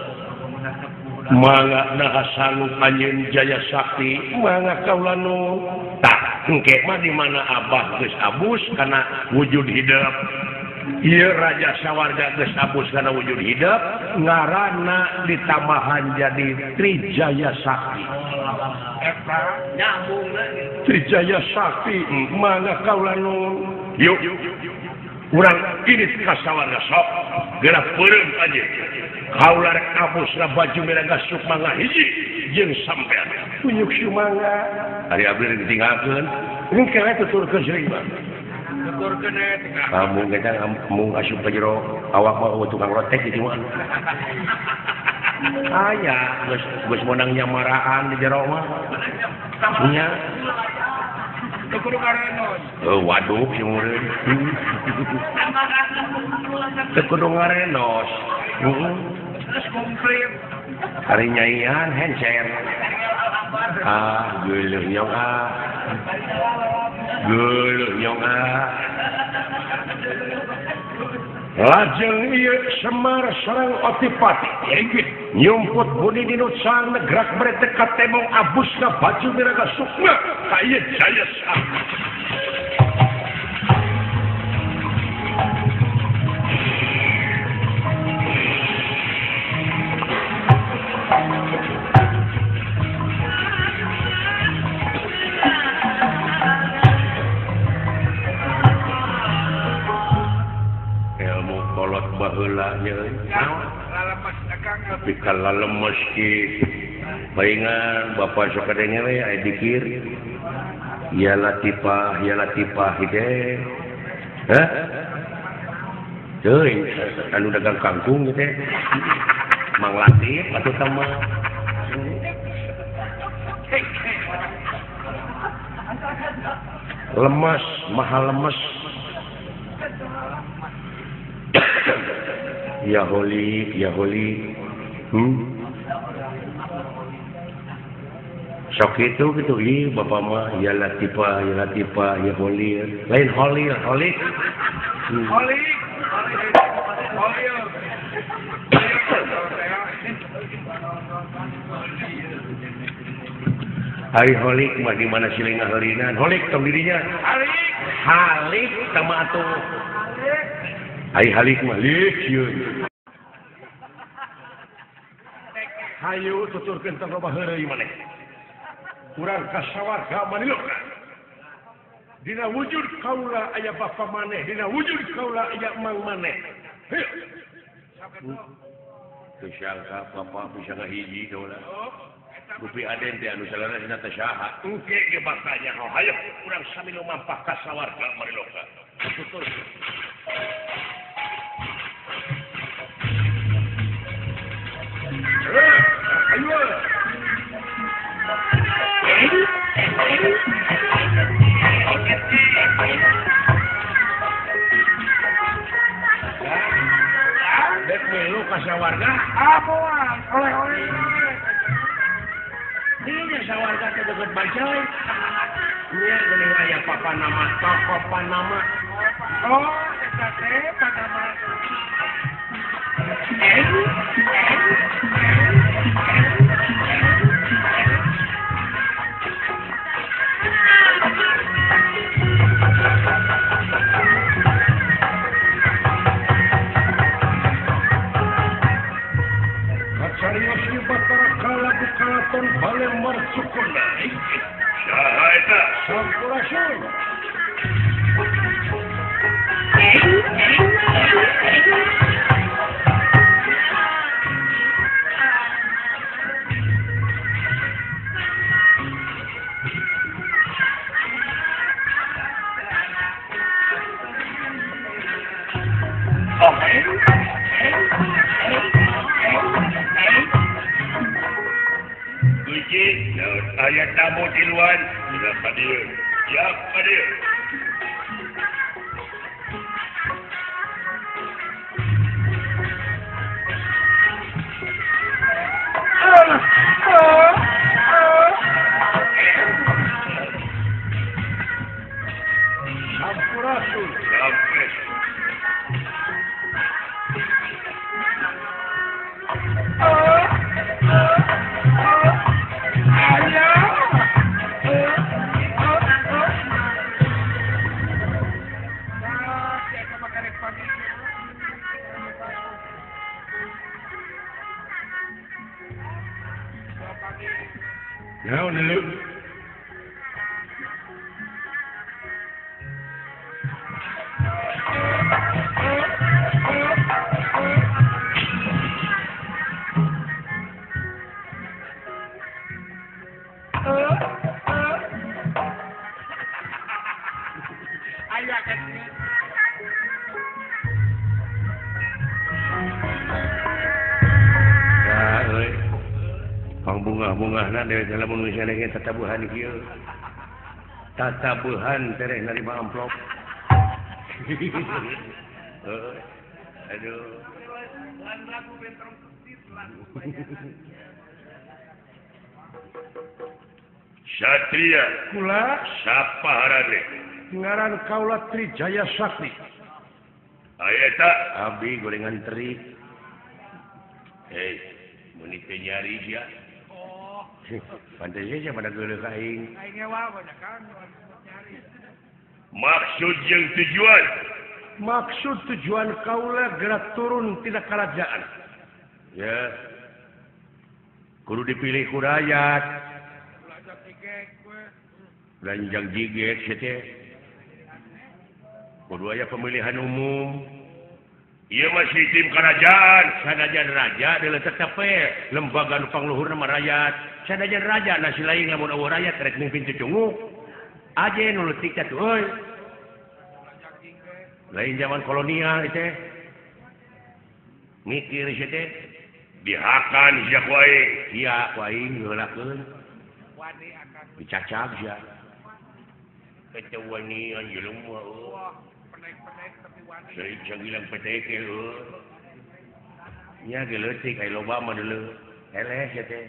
mangga nah sanggup anjeun jaya sakti mangga kaula nu tah engke mah di mana abah geus abus kana wujud hidup ieu raja sawarga geus abus kana wujud hidup ngaranna ditambahan jadi Trijaya Sakti Trijaya Sakti mangga kaula nu yuk urang ini ka sawarga sok geura peureum aja kaula rek abusna baju merah gasuk mangga hiji jeung sampean tunjuk sumangga ari abdi rek ditinggalkeun ini kene tuturkeun seuing mah tuturkeun kamu gedang kamu asup ka jero awak mah tukang lotek di mah aya geus menang nyamaraan di jero mah nya kudu ngarenos waduh si murid kudu ngarenos terus komplit hari nyaian handshare geuleuh nyong lajeng ieu Semar sareng Otipati nyumput budi di nusan gerak berete ka temong abusna baju miraga sukma ka ieu Jaya Sakti baheula nya tapi kalau lemes ki paingan bapak sok kadenge we aya dikir ya latifah hideh hah teuing anu dagang kangkung teh Mang Latif atuh tama lemes mahal lemes ya holik sok itu gitu ih bapak mah ya latifah ya holik lain holik hari holik mah di mana siling ngaheulinan holik tong dirinya halik sama atuh ai halik mah lik ieu hayu tuturkeun tong loba heureuy maneh urang ka sawarga Maniloka dina wujud kaula aya bapa maneh dina wujud kaula aya mang maneh teu sangka bapa bisa ngahiji kaula Gupi aden teh anu salarasna teh saha engke ge bakanya hayu urang sami nu mampah ka sawarga Maniloka tutur ayo lu kasih warga. Amuan, oleh-oleh. Ini sawarga teh deket Bancoy. Iya, geuning aya papa nama toko Panama. Oh, eta teh Panama. Kacarios Batara Kalabu Kalaton Bale Marsukuna. Saha eta? Sampurasun. Ayat tamu di luar sudah hadir. Siap hadir. Sampurasun. Sampai. Naon dulu? Aya kan. Bunga-bungahna dari dalam Indonesia dengan tatabuhan kieu. Tatabuhan tereh narima amplop. Aduh. Satria Kula sapa harane? ngaran kaula Trijaya Sakti. Aya eta Abdi gorengan teri. Muni teh nyari dia. Pantai saja pada geuleuh ka aing. Aing ngewa banyak kan nyari. Maksud jeung tujuan. Maksud tujuan kaula gerak turun tidak kerajaan. Ya. Kudu dipilih ku rakyat. Belajar tigek gue. Lanjang jigek teh. Kudu aya pemilihan umum. Ieu masih tim kerajaan. Sanajan raja adalah tetep lembaga nu pangluhurna mah rakyat. Sanajan raja nasi lain lamun eueuh rakyat rek mimpin cucungu. Aje nu leutik teh euy. Lain zaman kolonial teh. Mikir teh Dihakan sia ku aing. iya ku aing geulakeun. Wani akan. Dicacag sia. Eta wani anjeuleuh mah. Wah, penek-penek tapi wani. Dari cangilan PTK Nya ge leutik aya loba mah deuleu. Eleh sia teh.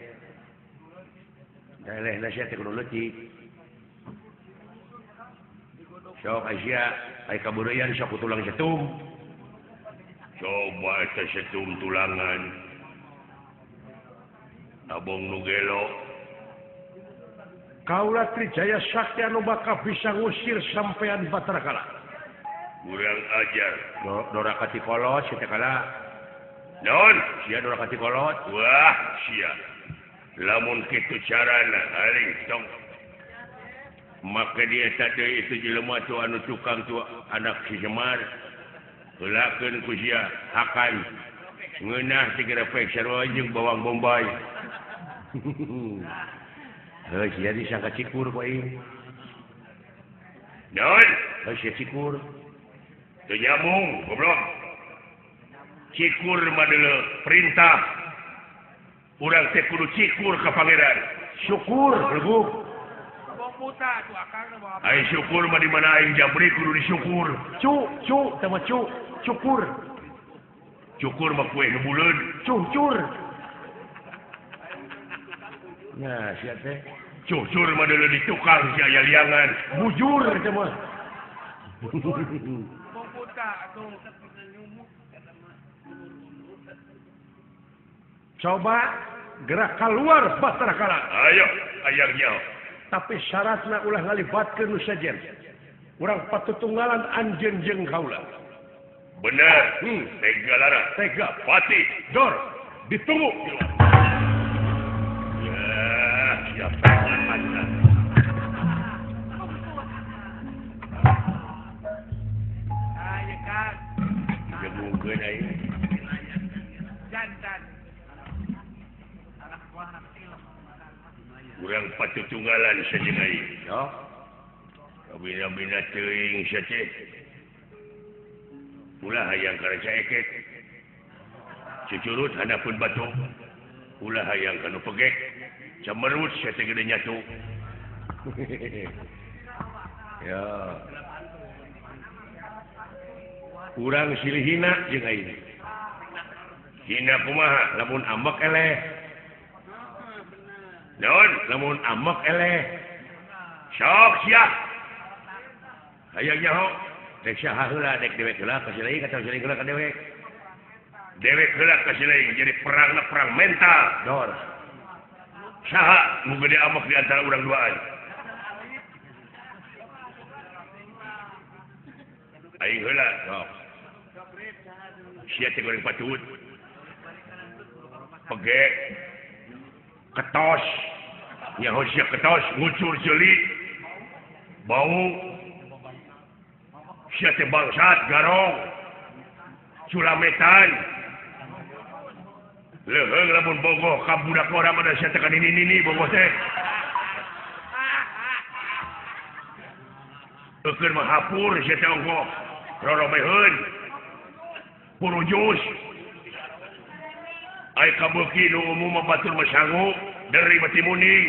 Elehna sia teh kudu leutik. Sok Asia aya kabureyan sok tulang setum. Coba eta setum tulangan. Abong nu gelo. Kaula Trijaya Sakti anu bakal bisa ngusir sampean Batara Kala. Kurang ajar. Dorakati kolot sia teh kala. Naon? Sia dorakati kolot. Wah, sia. Lamun kitu carana, aling tong. Maka dia tadi itu jelema tu anu tukang tu anak si Semar. Heulakeun ku sia akan ngeunah tigara pek sarua jeung bawang bombay. Heuh sia disangka cikur ku aing. Naon? Heuh sia cikur. Teu nyambung, goblok. Cikur mah deuleu perintah. Urang teh kudu cikur ka pangeran. Syukur leguk. Abang buta tuh akang bawa. Ai syukur mah di mana aing jabri kudu disyukur. Cu, tama cu, cukur. cukur mah kue nu buleun. Cucur. Nah, sia teh. Cucur mah deuleu di tukang si aya liangan. Bujur teh mah. Coba gerak keluar Bahtara Kala. Ayo, ayangnya. Tapi syaratna ulah ngalibatkeun nu sajen. Urang patutunggalan anjeun jeung kaula. Bener. Tega lara. Tega. Pati. Dor. Ditunggu. Ya, siapa anda? Ayo Kang. Gemungkeun aing. Jantan. Urang patutunggalan sajen aing. Yo. Bina-bina teuing sace. Ulah hayang kana caekek. Cucurut handapun batu. Ulah hayang kanu pegek. Camerut sace gede nyatu. Ya. Urang silihina jeung aing. Hina kumaha lamun ambek eleh. Naon Lamun amek eleh. sok sia. Hayang nyaho. Dek saha heula dek dewek heula ka silih ka silih heula ka dewek. Dewek heula ka silih jadi perangna perang mental. Dor. Saha nu gede ambek di antara urang duaan. Aing heula. Sok. Sia teh goreng patut. Pegek. Ketos. Nyaho sia ketos ngucur jeli. Bau. Sia teh bangsat garong. Sulametan. Leheung lamun bogoh ka budak orang mah sia teh ka nini bogoh teh. Eukeun mah hapur sia teh ongkoh. Roromeheun. Purujus. Ai kabeuki nu umum mah batur mah sangu dari Timuning.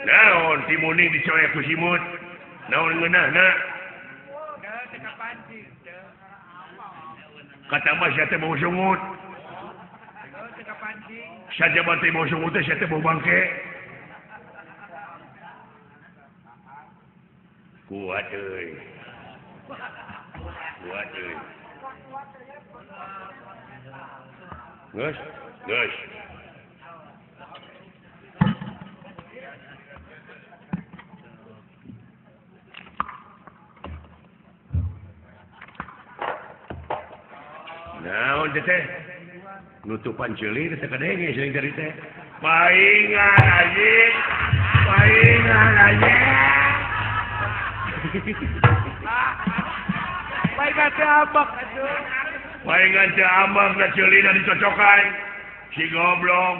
Naon Timuning dicoek ku simut. Naon ngeunahna? Kata mah sia teh bau sungut. Saja teh bau sungut teh sia teh bau bangke. Kuat euy. Kuat euy. Geus. Geus. Naon teh? Nutupan ceuli teh kadenge seuing dari teh. Paingan anjing. Paingan anjing. Paingan teh ambek atuh. Paingan teh ambak da ceulina dicocokan. Si goblok.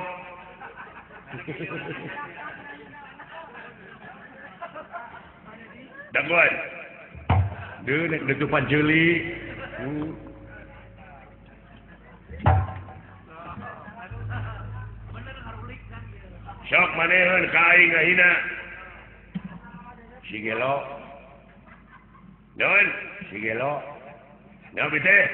Daguan. Deu nek nutupan ceuli. Sok maneheun ka aing ngahina. Si gelo. Naon? Si gelo. Naon teh?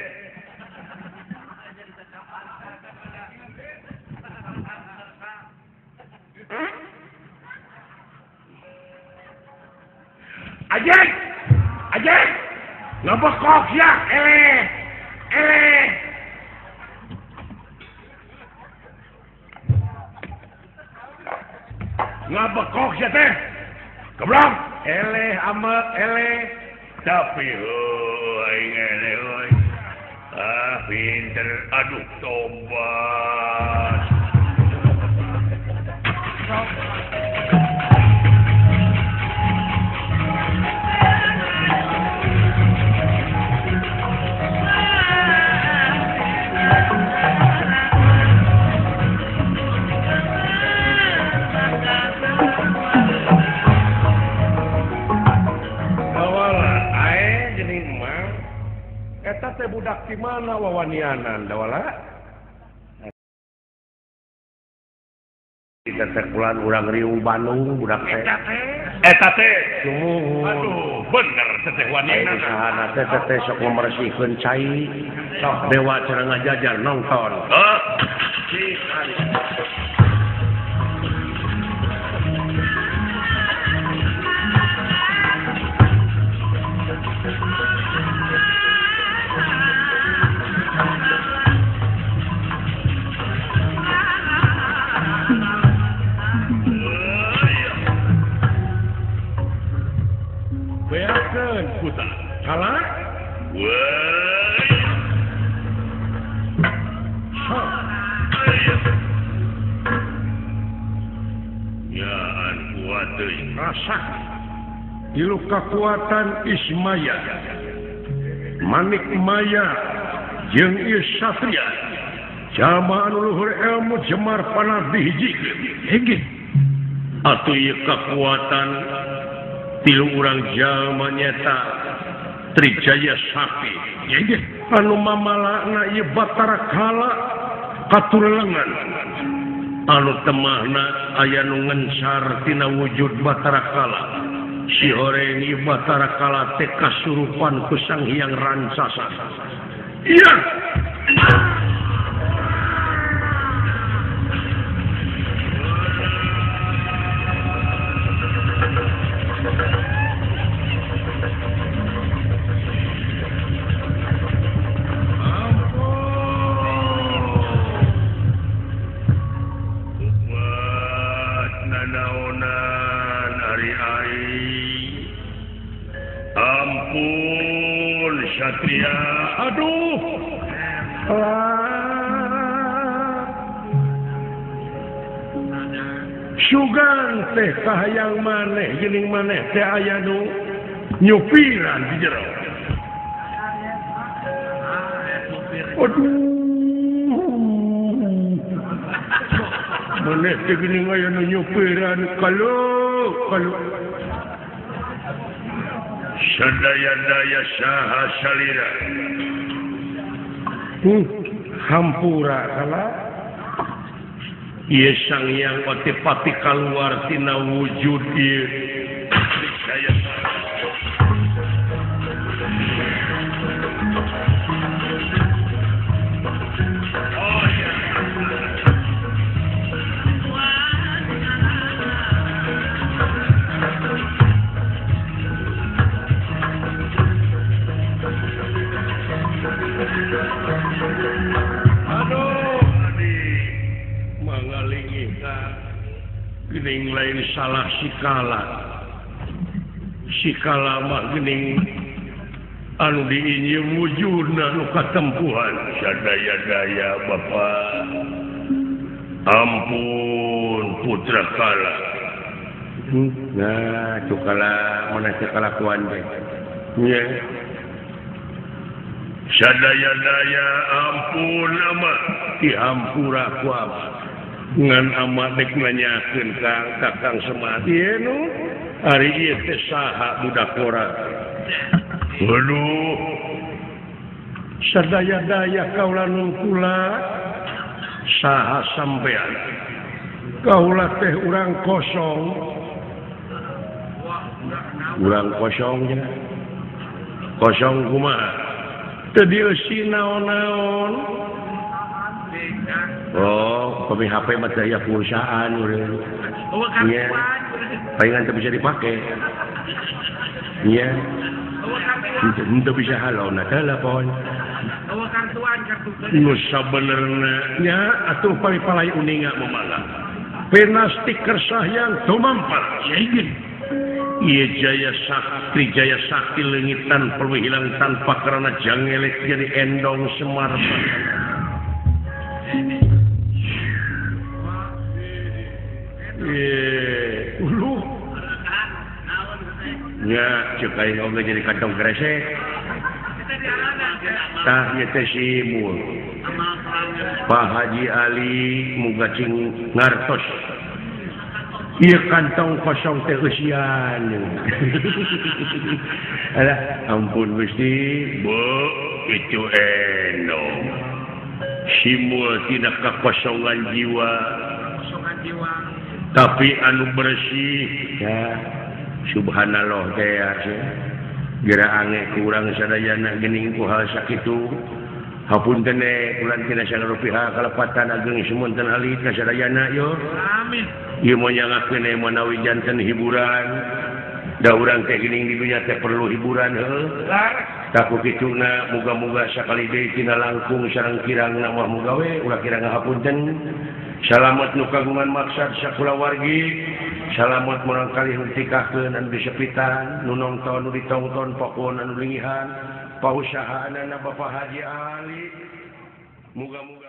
Ajeng! Ajeng! Ngabekok sia, eleh! Eleh! Ngabekok sia teh. Goblok, eleh amek eleh. Tapi aing eleh euy. Ah, pinter. Aduh, tobat. Eta teh budak di mana wawanianan dawala? Kita teh pulan urang riung Bandung budak teh. Eta teh eta teh aduh bener teteh wanita sahana teh sok memersihkeun cai dewa cenah ngajajar nonton beakeun puta kalah yaan kuat deui rasa ilu kekuatan Ismaya Manik Maya jeung ieu satria jalma anu luhur ilmu Jemar panah dihijikeun heuh atuh ieu kekuatan tilu urang jalma nyata Trijaya Sakti anu mamalana ieu Batara Kala katulengan anu temahna aya nu ngencar tina wujud Batara Kala si horeng ieu Batara Kala teh kasurupan ku Sang Hyang Ransasa iya ampun Satria aduh sugan teh kahayang maneh geuning maneh teh aya nu nyupiran di jero aduh maneh teh geuning aya nu nyupiran kalau sadaya-daya saha salira hampura kala ieu Sang Hyang pati kaluar tina wujud ieu saya geuning lain salah sikala mah geuning anu diinjeu wujudna nu katempuhan sadaya-daya Bapa ampun putra Kala nah cukala mana kalakuan teh nya sadaya-daya ampun ama dihampura ku ngan ama dek nanyakeun ka Kakang Semar ieu nu ari ieu teh saha budak ora waduh sadaya-daya kaula nun kula saha sampean kaula teh urang kosong nya kosong kumaha teu dieusi naon-naon oh, kami HP mah daya perusahaan urang. Iya. Palingan teu bisa dipakai. Iya. Henteu bisa halona telepon. Nu sabenerna nya atuh palai-palai uninga mamala. Pena stiker sahyang tumampar. Saegeun. Ieu Jaya Sakti leungitan perlu hilang tanpa karena jangelek jadi endong Semar. Ulu ya cek aing oge jadi kantong kresek tah ieu teh simul Pak Haji Ali muga cing ngartos ieu kantong kosong teh eusian alah ampun Gusti bu itu endong simul tidak kekosongan jiwa tapi anu bersih ya Subhanallah gera ange kurang sadayana gening ku hal sakitu hapunten ulan tina rupiah kalepatan ageng semunten alit ka sadayana yo amin ieu moal nyangakeun manawi janten hiburan da urang teh gening di dunya teh perlu hiburan heuh taku kituna muga-muga sakali deui tina langkung sareng kirangna mah muga we ulah kirang ngahapunten salamet nu kagungan maksad sakulawargi salamet murangkali hentikakeun anu disepitan nu nongton nu ditongton pokona anu lingihan pausahaanana Bapak Haji Ali muga-muga